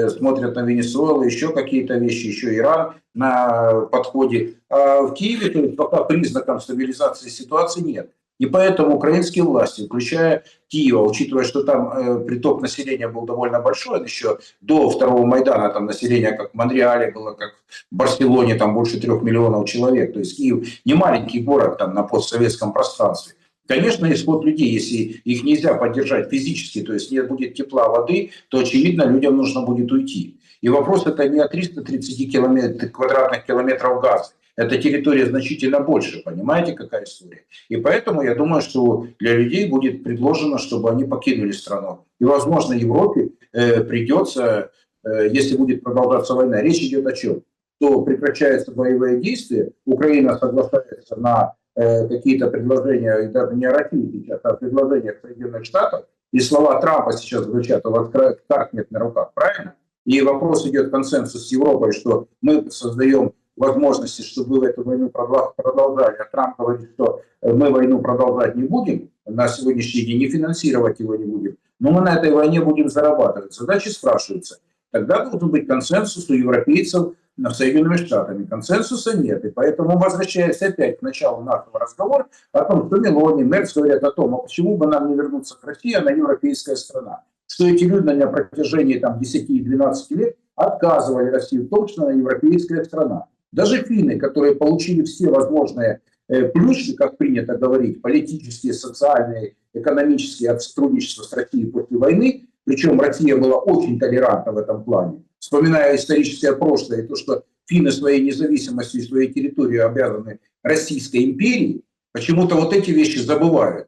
смотрят на Венесуэлу, еще какие-то вещи, еще Иран на подходе. А в Киеве пока признаков стабилизации ситуации нет. И поэтому украинские власти, включая Киева, учитывая, что там приток населения был довольно большой, еще до второго Майдана там население, как в Монреале было, как в Барселоне, там больше 3 миллионов человек. То есть Киев не маленький город там на постсоветском пространстве. Конечно, исход людей, если их нельзя поддержать физически, то есть не будет тепла, воды, то, очевидно, людям нужно будет уйти. И вопрос это не о 330 квадратных километров газа, эта территория значительно больше, понимаете, какая история? И поэтому я думаю, что для людей будет предложено, чтобы они покинули страну. И, возможно, Европе придется, если будет продолжаться война, речь идет о чем? То прекращаются боевые действия, Украина соглашается на какие-то предложения, и даже не о России сейчас, а о предложениях Соединенных Штатов, и слова Трампа сейчас звучат, у вас карт нет на руках, правильно? И вопрос идет консенсус с Европой, что мы создаем возможности, чтобы вы эту войну продолжали, а Трамп говорит, что мы войну продолжать не будем, на сегодняшний день и финансировать его не будем, но мы на этой войне будем зарабатывать. Задачи спрашиваются. Тогда должен быть консенсус у европейцев с Соединенными Штатами. Консенсуса нет. И поэтому, возвращаясь опять к началу нашего разговора о том, что Мелони, Мерц говорят о том, а почему бы нам не вернуться к России, она европейская страна. Что эти люди на протяжении 10-12 лет отказывали России в том, что она европейская страна. Даже финны, которые получили все возможные плюшки, как принято говорить, политические, социальные, экономические от сотрудничества с Россией после войны, причем Россия была очень толерантна в этом плане, вспоминая историческое прошлое и то, что финны своей независимостью и своей территорией обязаны Российской империи, почему-то вот эти вещи забывают.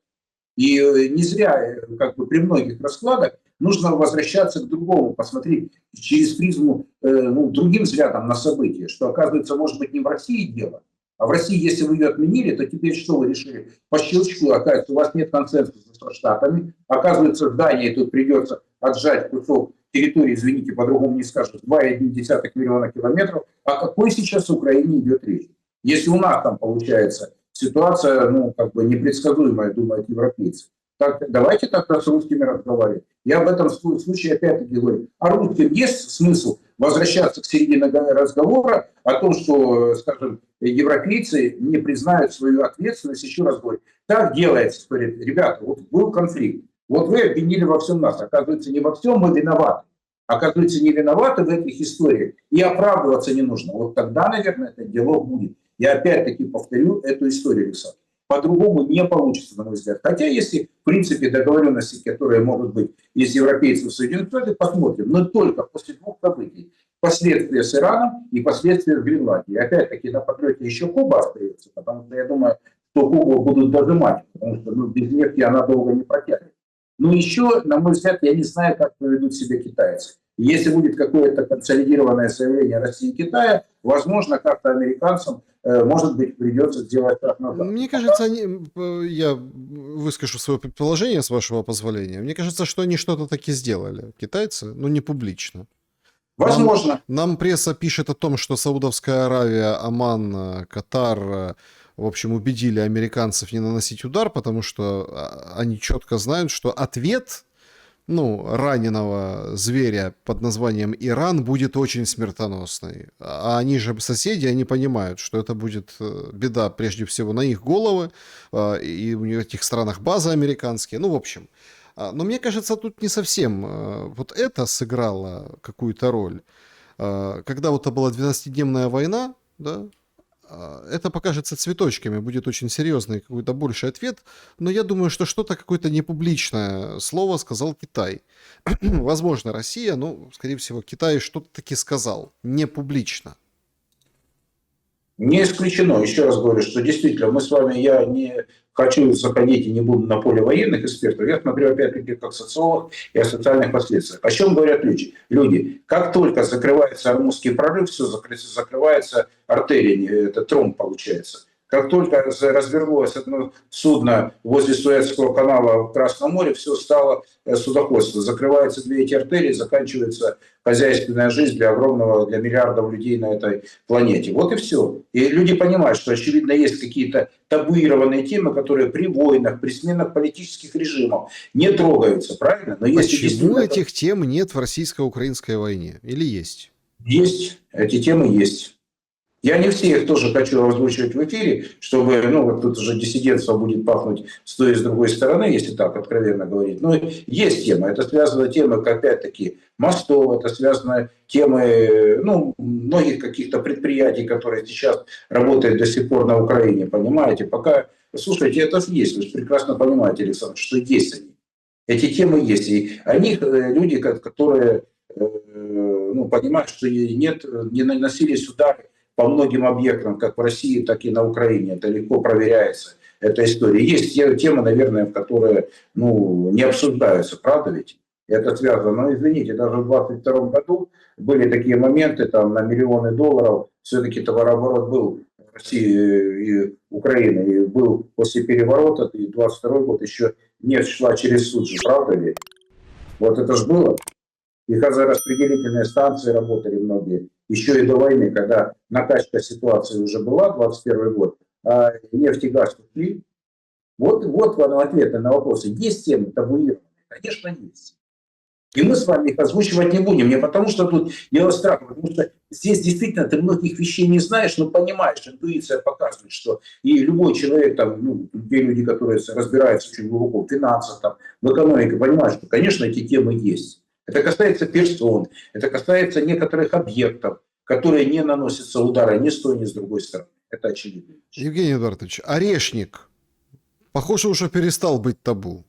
И не зря при многих раскладах нужно возвращаться к другому, посмотреть через призму другим взглядом на события, что, оказывается, может быть, не в России дело, а в России, если вы ее отменили, то теперь что вы решили? По щелчку, оказывается, у вас нет консенсуса со Штатами, оказывается, в Дании тут придется отжать кусок территории, извините, по-другому не скажешь, 2,1 миллиона километров. О какой сейчас Украине идет речь? Если у нас там получается ситуация, непредсказуемая, думают европейцы. Так, давайте так с русскими разговаривать. Я об этом случае опять-таки говорю. А русским есть смысл возвращаться к середине разговора о том, что, скажем, европейцы не признают свою ответственность, еще раз говорю. Так делается, говорит, ребята, вот был конфликт. Вот вы обвинили во всем нас. Оказывается, не во всем мы виноваты. Оказывается, не виноваты в этих историях. И оправдываться не нужно. Вот тогда, наверное, этот диалог будет. Я опять-таки повторю эту историю, Александр. По-другому не получится, на мой взгляд. Хотя, если, в принципе, договоренности, которые могут быть из европейцев и Соединенных Штатов, посмотрим. Но только после двух событий. Последствия с Ираном и последствия с Гренландией. Опять-таки, на подлете еще Куба остается, потому что я думаю, что Кубу будут дожимать, потому что без нефти она долго не протянет. Но еще, на мой взгляд, я не знаю, как поведут себя китайцы. Если будет какое-то консолидированное заявление России и Китая, возможно, как-то американцам, может быть, придется сделать шаг назад. Мне кажется, я выскажу свое предположение, с вашего позволения. Мне кажется, что они что-то таки сделали, китайцы, но не публично. Возможно. Нам пресса пишет о том, что Саудовская Аравия, Оман, Катар, в общем, убедили американцев не наносить удар, потому что они четко знают, что ответ раненого зверя под названием Иран будет очень смертоносный. А они же соседи, они понимают, что это будет беда прежде всего на их головы, и в этих странах базы американские, в общем. Но мне кажется, тут не совсем вот это сыграло какую-то роль. Когда вот это была 12-дневная война, да, это покажется цветочками, будет очень серьезный какой-то больший ответ, но я думаю, что что-то какое-то непубличное слово сказал Китай. Возможно, Россия, но, скорее всего, Китай что-то таки сказал, не публично. Не исключено, еще раз говорю, что действительно мы с вами, я не хочу заходить и не буду на поле военных экспертов, я смотрю опять-таки как социолог и о социальных последствиях. О чем говорят люди? Как только закрывается Ормузский прорыв, все, закрывается артерия, это тромб получается. Как только развернулось одно судно возле Суэцкого канала в Красном море, все стало судоходство. Закрываются две эти артерии, заканчивается хозяйственная жизнь для миллиардов людей на этой планете. Вот и все. И люди понимают, что, очевидно, есть какие-то табуированные темы, которые при войнах, при сменах политических режимов не трогаются, правильно? Но если почему этих тем нет в российско-украинской войне? Или есть? Есть. Эти темы есть. Я не все их тоже хочу озвучивать в эфире, чтобы, вот тут уже диссидентство будет пахнуть с той и с другой стороны, если так откровенно говорить. Но есть тема. Это связано темы, опять-таки, мостов, это связано темы, многих каких-то предприятий, которые сейчас работают до сих пор на Украине, понимаете? Пока, слушайте, это же есть, вы же прекрасно понимаете, Александр, что есть они. Эти темы есть. И они люди, которые, понимают, что не наносились удары по многим объектам, как в России, так и на Украине. Это легко проверяется, эта история. Есть темы, наверное, которые не обсуждаются, правда ведь? Это связано. Но, извините, даже в 2022 году были такие моменты, там на миллионы долларов, все-таки товарооборот был России и Украины, и был после переворота, и 22 год еще нефть шла через суд же, правда ведь? Вот это же было. И газораспределительные станции работали многие, еще и до войны, когда накачка ситуации уже была, 21 год, а нефть и газ ушли. Вот вам ответы на вопросы. Есть темы табуированные? Конечно, есть. И мы с вами их озвучивать не будем. Не потому, что тут дело страха, потому что здесь действительно ты многих вещей не знаешь, но понимаешь, интуиция показывает, что и любой человек, там, те люди, которые разбираются очень глубоко в финансах, там, в экономике, понимают, что, конечно, эти темы есть. Это касается персон, это касается некоторых объектов, которые не наносятся удара ни с той, ни с другой стороны. Это очевидно. Евгений Эдуардович, орешник, похоже, уже перестал быть табу.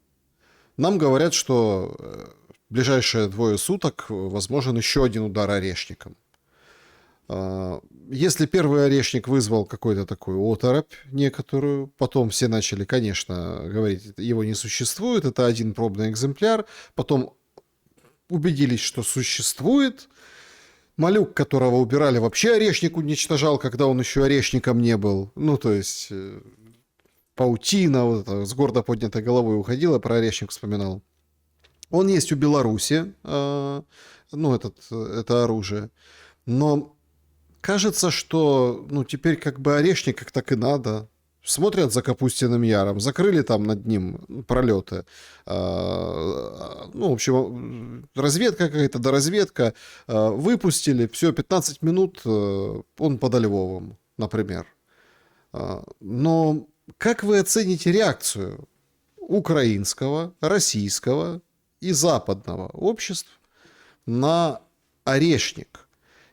Нам говорят, что в ближайшие 2 суток возможен еще один удар орешником. Если первый орешник вызвал какой-то такой оторопь некоторую, потом все начали, конечно, говорить, его не существует, это один пробный экземпляр, потом убедились, что существует. Малюк, которого убирали, вообще орешник уничтожал, когда он еще орешником не был. То есть паутина вот это, с гордо поднятой головой уходила, про орешник вспоминал. Он есть у Беларуси, это оружие. Но кажется, что теперь как бы орешник как так и надо. Смотрят за Капустиным Яром, закрыли там над ним пролеты. В общем, разведка какая-то, доразведка. Выпустили, все, 15 минут он подо Львовом, например. Но как вы оцените реакцию украинского, российского и западного обществ на орешник?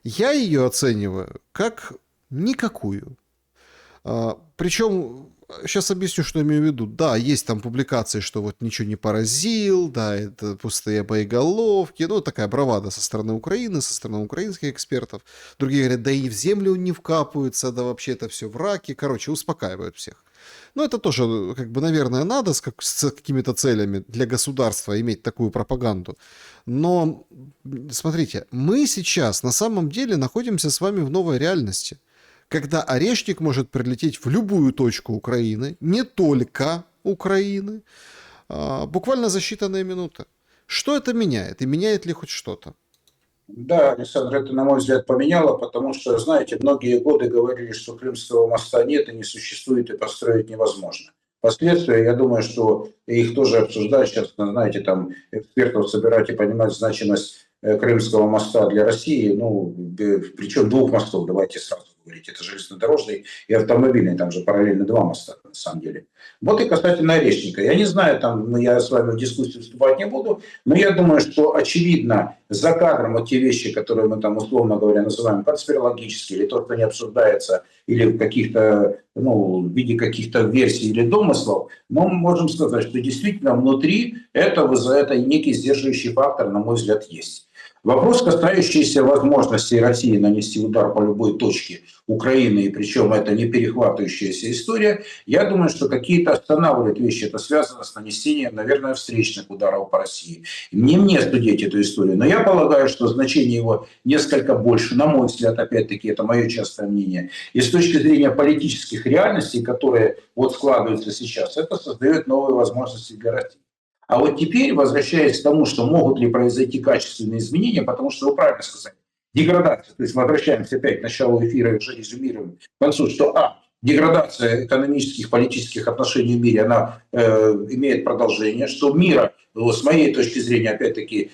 Я ее оцениваю как никакую. Причем, сейчас объясню, что имею в виду. Да, есть там публикации, что вот ничего не поразил, да, это пустые боеголовки, такая бравада со стороны Украины, со стороны украинских экспертов. Другие говорят, да и в землю не вкапываются, да вообще это все враки. Короче, успокаивают всех. Это тоже, наверное, надо с какими-то целями для государства иметь такую пропаганду. Но, смотрите, мы сейчас на самом деле находимся с вами в новой реальности, когда орешник может прилететь в любую точку Украины, не только Украины, буквально за считанные минуты. Что это меняет? И меняет ли хоть что-то? Да, Александр, это, на мой взгляд, поменяло, потому что, знаете, многие годы говорили, что Крымского моста нет и не существует, и построить невозможно. Последствия, я думаю, что их тоже обсуждают сейчас, знаете, там экспертов собирать и понимать значимость Крымского моста для России, причем 2 мостов, давайте сразу говорить, это железнодорожный и автомобильный, там же параллельно 2 моста, на самом деле. Вот и касательно орешника. Я не знаю, я с вами в дискуссию вступать не буду, но я думаю, что очевидно за кадром вот те вещи, которые мы там, условно говоря, называем конспирологические, или то, что не обсуждается, или в каких-то, в виде каких-то версий или домыслов, мы можем сказать, что действительно внутри это некий сдерживающий фактор, на мой взгляд, есть. Вопрос, касающийся возможности России нанести удар по любой точке Украины, и причем это не перехватывающаяся история, я думаю, что какие-то останавливают вещи. Это связано с нанесением, наверное, встречных ударов по России. Мне судить эту историю, но я полагаю, что значение его несколько больше, на мой взгляд, опять-таки, это мое частое мнение. И с точки зрения политических реальностей, которые складываются сейчас, это создает новые возможности для России. А вот теперь, возвращаясь к тому, что могут ли произойти качественные изменения, потому что вы правильно сказали, деградация, то есть мы возвращаемся опять к началу эфира и уже резюмируем к концу, что деградация экономических, политических отношений в мире, она имеет продолжение, что мира, с моей точки зрения, опять-таки,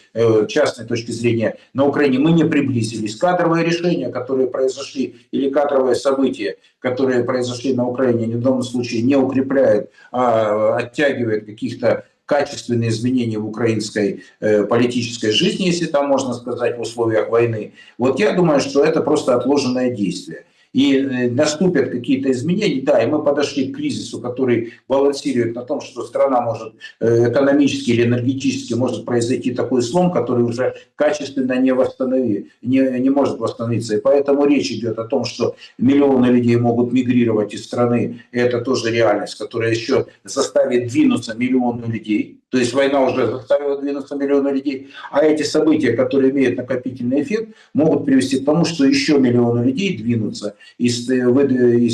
частной точки зрения, на Украине мы не приблизились. Кадровые решения, которые произошли, или кадровые события, которые произошли на Украине, ни в данном случае не укрепляют, а оттягивают каких-то качественные изменения в украинской политической жизни, если там можно сказать, в условиях войны. Вот я думаю, что это просто отложенное действие. и наступят какие-то изменения, да, и мы подошли к кризису, который балансирует на том, что страна может экономически или энергетически может произойти такой слом, который уже качественно не может восстановиться. И поэтому речь идет о том, что миллионы людей могут мигрировать из страны, и это тоже реальность, которая еще заставит двинуться миллионы людей. То есть война уже заставила двинуться миллионы людей, а эти события, которые имеют накопительный эффект, могут привести к тому, что еще миллионы людей двинутся из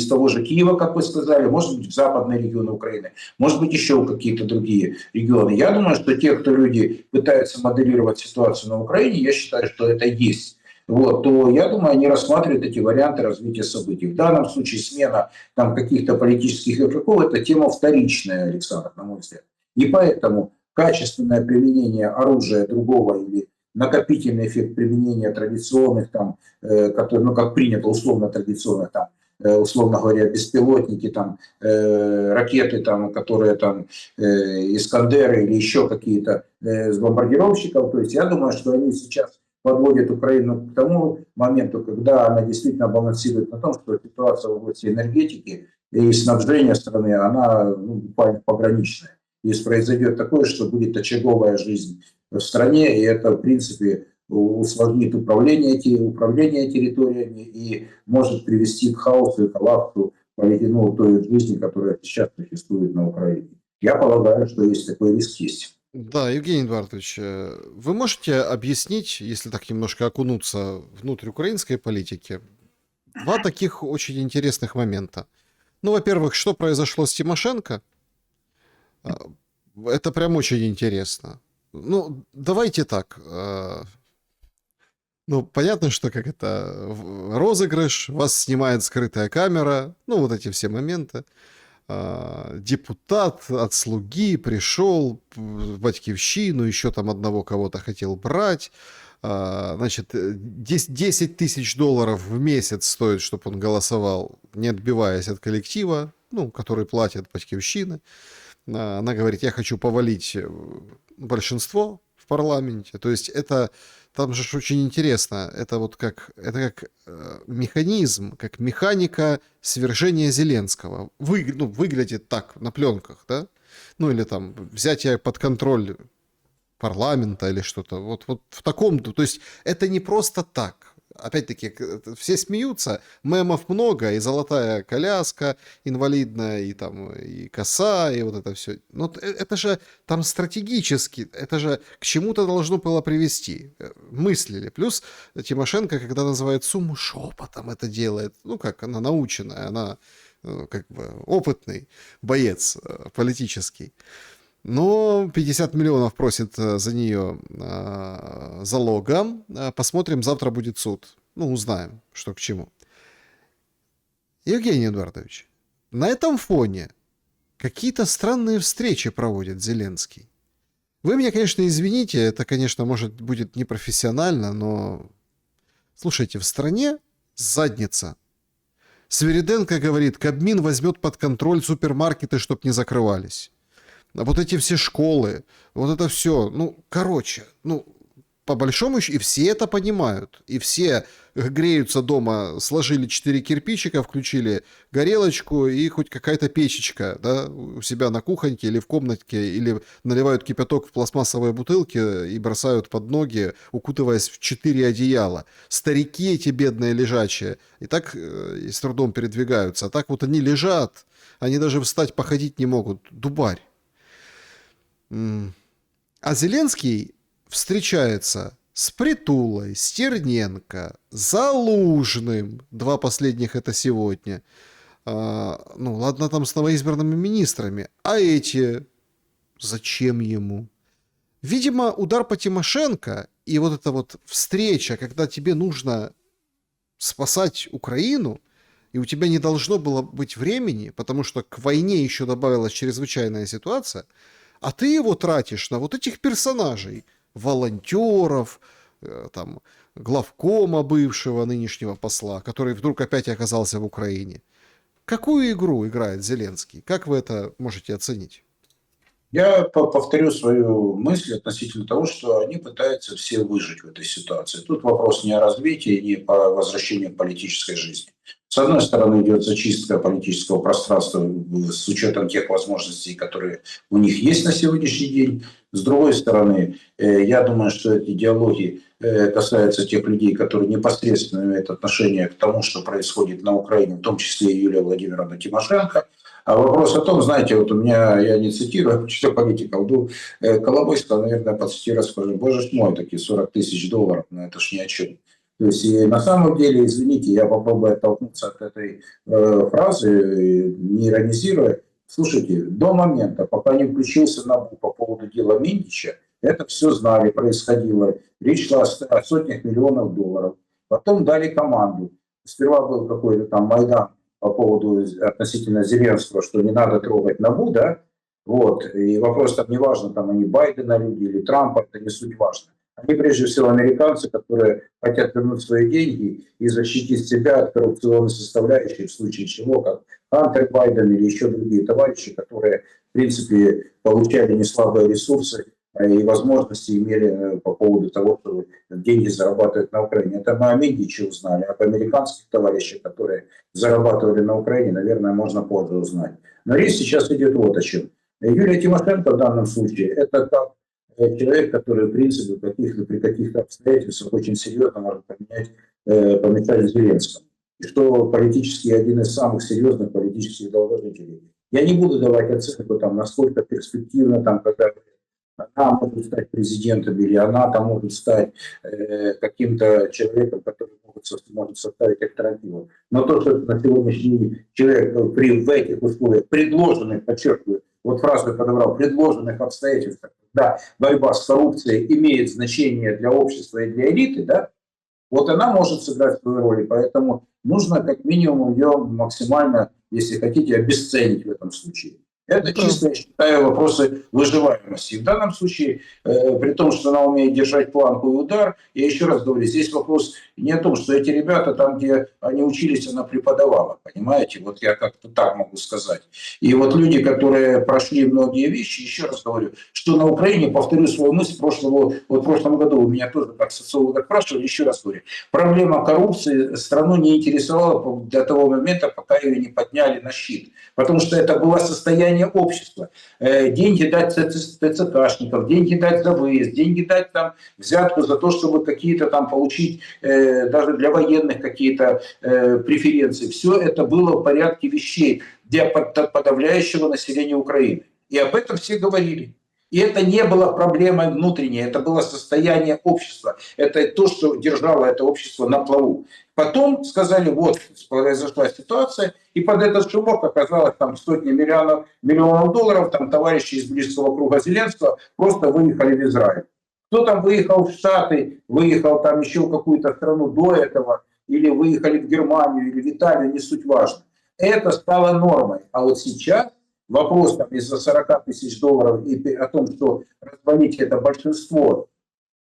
того же Киева, как вы сказали, может быть, в западные регионы Украины, может быть, еще в какие-то другие регионы. Я думаю, что те, кто люди пытаются моделировать ситуацию на Украине, я считаю, что это есть. Вот, то я думаю, они рассматривают эти варианты развития событий. В данном случае смена там, каких-то политических игроков – это тема вторичная, Александр, на мой взгляд. И поэтому качественное применение оружия другого или накопительный эффект применения традиционных, там, которые, ну, как принято, условно традиционных, там, условно говоря, беспилотники, там, ракеты, там, которые там, Искандеры или еще какие-то с бомбардировщиков. То есть я думаю, что они сейчас подводит Украину к тому моменту, когда она действительно балансирует на том, что ситуация в области энергетики и снабжения страны, она буквально пограничная. Если произойдет такое, что будет очаговая жизнь в стране, и это, в принципе, усложнит управление территориями и может привести к хаосу и коллапсу той жизни, которая сейчас существует на Украине. Я полагаю, что есть такой риск есть. Да, Евгений Эдуардович, вы можете объяснить, если так немножко окунуться внутрь украинской политики, два таких очень интересных момента. Ну, во-первых, что произошло с Тимошенко? Это прям очень интересно. Ну, давайте так. Ну, понятно, что как это розыгрыш, вас снимает скрытая камера, ну, вот эти все моменты. Депутат от слуги пришел в Батькивщину, еще там одного кого-то хотел брать. Значит, 10 тысяч долларов в месяц стоит, чтобы он голосовал, не отбиваясь от коллектива, ну, который платит Батькивщины. Она говорит, я хочу повалить большинство в парламенте. То есть это там же очень интересно. Это вот как механизм, как механика свержения Зеленского. Выглядит так на пленках, да? Ну или там взятие под контроль парламента или что-то. Вот в таком... То есть это не просто так. Опять-таки, все смеются, мемов много, и золотая коляска инвалидная, и там и коса, и вот это все. Но это же там стратегически, это же к чему-то должно было привести. Мыслили. Плюс Тимошенко, когда называет сумму, шепотом это делает. Ну как, она наученная, она как бы опытный боец политический. Но 50 миллионов просит за нее залога. Посмотрим, завтра будет суд. Ну, узнаем, что к чему. Евгений Эдуардович, на этом фоне какие-то странные встречи проводит Зеленский. Вы меня, конечно, извините, это, конечно, может, будет непрофессионально, но... Слушайте, в стране задница. Свириденко говорит, Кабмин возьмет под контроль супермаркеты, чтоб не закрывались. Вот эти все школы, вот это все, по большому счету, и все это понимают, и все греются дома, сложили 4 кирпичика, включили горелочку и хоть какая-то печечка, да, у себя на кухоньке или в комнатке, или наливают кипяток в пластмассовые бутылки и бросают под ноги, укутываясь в 4 одеяла. Старики эти бедные лежачие, и так и с трудом передвигаются, а так вот они лежат, они даже встать, походить не могут, дубарь. А Зеленский встречается с Притулой, Стерненко, Залужным. 2 последних это сегодня. Ладно, там с новоизбранными министрами. А эти зачем ему? Видимо, удар по Тимошенко и вот эта вот встреча, когда тебе нужно спасать Украину, и у тебя не должно было быть времени, потому что к войне еще добавилась чрезвычайная ситуация, а ты его тратишь на вот этих персонажей, волонтеров, там, главкома бывшего нынешнего посла, который вдруг опять оказался в Украине. Какую игру играет Зеленский? Как вы это можете оценить? Я повторю свою мысль относительно того, что они пытаются все выжить в этой ситуации. Тут вопрос не о развитии, не по возвращению к политической жизни. С одной стороны, идет зачистка политического пространства с учетом тех возможностей, которые у них есть на сегодняшний день. С другой стороны, я думаю, что эти диалоги касаются тех людей, которые непосредственно имеют отношение к тому, что происходит на Украине, в том числе и Юлия Владимировна Тимошенко. А вопрос о том, знаете, вот у меня, я не цитирую, что политиков, Коломойского, наверное, процитировать, скажу, боже ж мой, такие 40 тысяч долларов, ну это ж ни о чем. То есть и на самом деле, извините, я попробую оттолкнуться от этой фразы, не иронизируя. Слушайте, до момента, пока не включился НАБУ по поводу дела Миндича, это все знали, происходило. Речь шла о сотнях миллионов долларов. Потом дали команду. Сперва был какой-то там Майдан по поводу относительно Зеленского, что не надо трогать НАБУ, да, вот, и вопрос там не важно, там они Байдена люди или Трампа, это не суть важно. Они прежде всего американцы, которые хотят вернуть свои деньги и защитить себя от коррупционной составляющей, в случае чего, как Хантер Байден или еще другие товарищи, которые, в принципе, получали неслабые ресурсы и возможности имели по поводу того, что деньги зарабатывают на Украине. Это мы о Медичи узнали, об американских товарищах, которые зарабатывали на Украине, наверное, можно позже узнать. Но речь сейчас идет вот о чем. Юлия Тимошенко в данном случае это как человек, который, в принципе, при каких-то обстоятельствах очень серьезно может помешать Зеленскому. И что политически один из самых серьезных политических долгожителей. Я не буду давать оценку, там, насколько перспективно, там, когда она может стать президентом, или она там может стать каким-то человеком, который может составить альтернативу. Но то, что на сегодняшний день человек в этих условиях, предложенных, подчеркиваю, вот фразу я подобрал, предложенных обстоятельствах, да, борьба с коррупцией имеет значение для общества и для элиты, да, вот она может сыграть свою роль, и поэтому нужно как минимум ее максимально, если хотите, обесценить в этом случае. Это Да. чисто, я считаю, вопросы выживаемости. В данном случае, при том, что она умеет держать планку и удар, я еще раз говорю, здесь вопрос не о том, что эти ребята там, где они учились, она преподавала, понимаете? Вот я как-то так могу сказать. И вот люди, которые прошли многие вещи, еще раз говорю, что на Украине, повторю свою мысль, в прошлом году у меня тоже как социолога спрашивали, еще раз говорю, проблема коррупции страну не интересовала до того момента, пока ее не подняли на щит. Потому что это было состояние общества. Деньги дать ТЦКшников, деньги дать за выезд, деньги дать там взятку за то, чтобы какие-то там получить даже для военных какие-то преференции. Все это было в порядке вещей для подавляющего населения Украины. И об этом все говорили. И это не было проблемой внутренней, это было состояние общества. Это то, что держало это общество на плаву. Потом сказали, вот произошла ситуация, и под этот шумок оказалось там сотни миллионов долларов, там товарищи из близкого круга Зеленского просто выехали в Израиль. Кто там выехал в Штаты, выехал там еще в какую-то страну до этого, или выехали в Германию, или в Италию, не суть важно. Это стало нормой. А вот сейчас вопрос там из-за 40 тысяч долларов и о том, что развалить это большинство,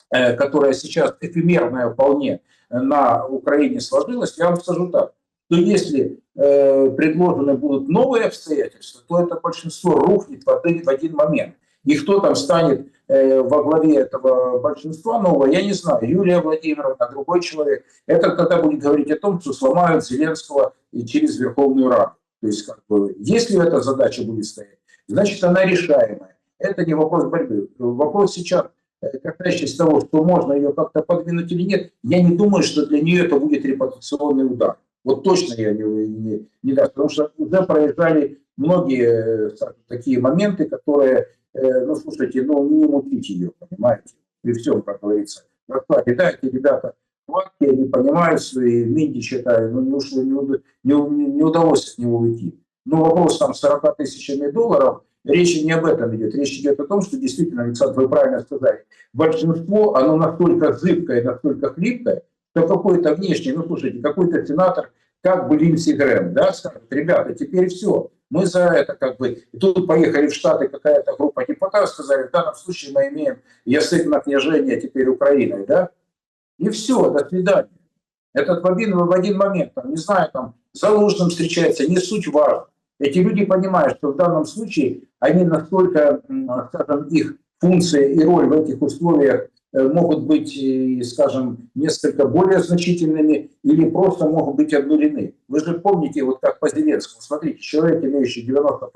которое сейчас эфемерное вполне на Украине сложилось, я вам скажу так, что если предложены будут новые обстоятельства, то это большинство рухнет в один момент. И кто там станет во главе этого большинства нового, я не знаю, Юлия Владимировна, другой человек, это тогда будет говорить о том, что сломают Зеленского через Верховную Раду. То есть, как бы, если эта задача будет стоять, значит, она решаемая. Это не вопрос борьбы. Вопрос сейчас, касающийся того, что можно ее как-то подвинуть или нет, я не думаю, что для нее это будет репутационный удар. Вот точно я не даст, потому что уже проезжали многие такие моменты, которые, ну, слушайте, ну, не мутите ее, понимаете, при всем, как говорится, в раскладе. Да, эти ребята гладкие, они понимают свои Миндича, ну, не удалось от него уйти. Но вопрос там 40 тысячами долларов, речь не об этом идет. Речь идет о том, что действительно, Александр, вы правильно сказали, большинство, оно настолько зыбкое, настолько хлипкое, что какой-то внешний, ну, слушайте, какой-то сенатор, как бы Линдси Грэм, да, скажет, ребята, теперь все, мы за это как бы... И тут поехали в Штаты какая-то группа депутатов, сказали, в данном случае мы имеем язык на княжение теперь Украиной, да, и все, до свидания. Этот в один момент, там, не знаю, там, Залужным встречается, не суть важно. Эти люди понимают, что в данном случае они настолько, скажем, их функция и роль в этих условиях могут быть, скажем, несколько более значительными или просто могут быть обнулены. Вы же помните, вот как по Зеленскому, смотрите, человек, имеющий 90%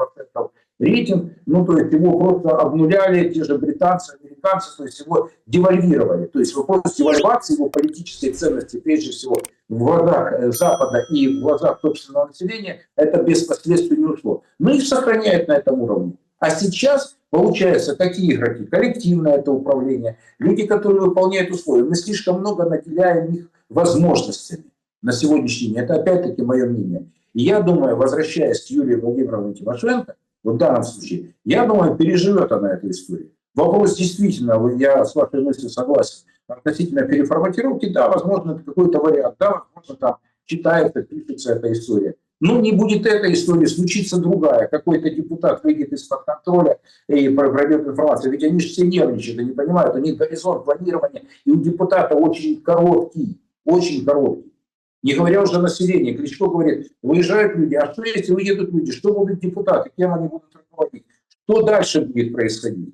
рейтинг, ну, то есть его просто обнуляли те же британцы, американцы, то есть его девальвировали. То есть вопрос девальвации его политической ценности, прежде всего, в глазах Запада и в глазах собственного населения, это без последствий не ушло. Но их сохраняют на этом уровне. А сейчас, получается, какие игроки? Коллективное это управление, люди, которые выполняют условия. Мы слишком много наделяем их возможностями на сегодняшний день. Это опять-таки мое мнение. И я думаю, возвращаясь к Юлии Владимировне Тимошенко, вот в данном случае, я думаю, переживет она эту историю. Вопрос действительно, я с вашей мыслью согласен, относительно переформатировки, да, возможно, это какой-то вариант, да, возможно, там читается, пишется эта история. Но не будет этой истории, случится другая. Какой-то депутат выйдет из-под контроля и пройдет информацию. Ведь они же все нервничают, они понимают, у них горизонт планирования и у депутата очень короткий, очень короткий. Не говоря уже о населении. Кличко говорит, выезжают люди, а что если уедут люди, что будут депутаты, кем они будут руководить, что дальше будет происходить?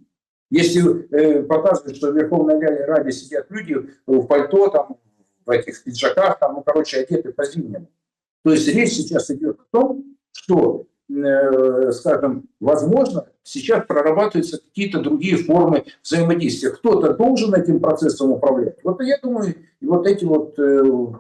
Если показывают, что в Верховной Раде сидят люди в пальто, там, в этих пиджаках, там, ну, короче, одеты по-зимнему. То есть речь сейчас идет о том, что, скажем, возможно, сейчас прорабатываются какие-то другие формы взаимодействия. Кто-то должен этим процессом управлять. Вот я думаю, и вот эти вот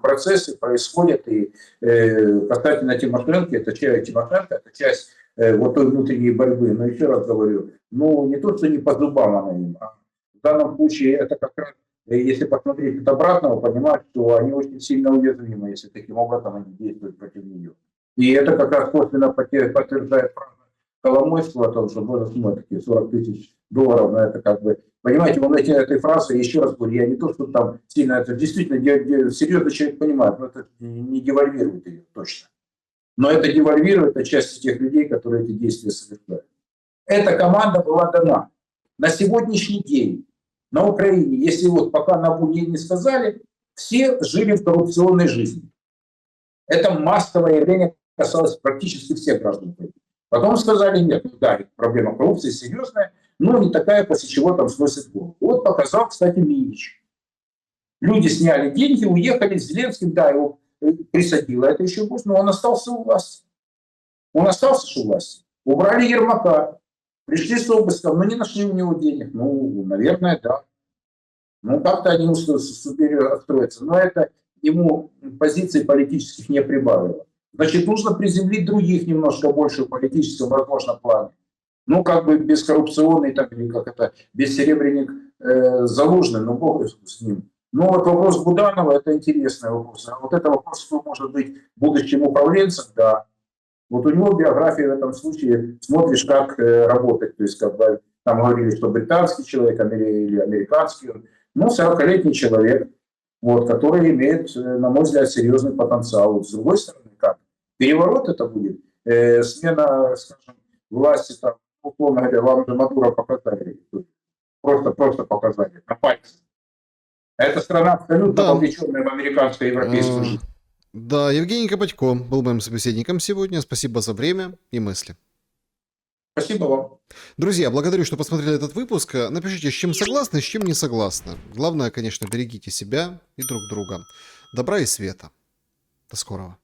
процессы происходят. И касательно Тимошенко, это часть вот той внутренней борьбы. Но еще раз говорю, ну не то, что не по зубам она им, а в данном случае это как раз, если посмотреть от обратного, понимать, что они очень сильно уязвимы, если таким образом они действуют против нее. И это как раз косвенно подтверждает фраза Коломойского о том, что можно суммать такие 40 тысяч долларов, но это как бы, понимаете, он этой фразой, еще раз говорю, я не то, что там сильно, это действительно серьезный человек понимает, но это не девальвирует ее точно. Но это девальвирует отчасти тех людей, которые эти действия совершают. Эта команда была дана. На сегодняшний день на Украине, если вот пока НАБУ не сказали, все жили в коррупционной жизни. Это массовое явление касалось практически всех граждан Украины. Потом сказали, нет, да, проблема коррупции серьезная, но не такая, после чего там сносит голову. Вот показал, кстати, Минич. Люди сняли деньги, уехали с Зеленским, да, его присадило это еще больше, но он остался у власти. Он остался у власти. Убрали Ермака, пришли с обыском, но не нашли у него денег. Ну, наверное, да. Ну, как-то они успели отстроиться. Но это ему позиций политических не прибавило. Значит, нужно приземлить других немножко больше в политическом, возможно, плане. Ну, как бы бескоррупционный, так или как это, бессеребренник Залужный, но бог с ним. Ну, вот вопрос Буданова, это интересный вопрос. А вот это вопрос, кто может быть будущим управленцем, да. Вот у него биография в этом случае, смотришь, как работать. То есть, как бы там говорили, что британский человек или американский. Ну, 40-летний человек, вот, который имеет, на мой взгляд, серьезный потенциал. Вот, с другой стороны, как? Переворот это будет? Смена, скажем, власти, там, условно говоря, вам же Мадуро показали. Просто показали. На пальце. Эта страна абсолютно вовлеченная в американскую и европейскую жизнь. Да, Евгений Копатько был моим собеседником сегодня. Спасибо за время и мысли. Спасибо вам. Друзья, благодарю, что посмотрели этот выпуск. Напишите, с чем согласны, с чем не согласны. Главное, конечно, берегите себя и друг друга. Добра и света. До скорого.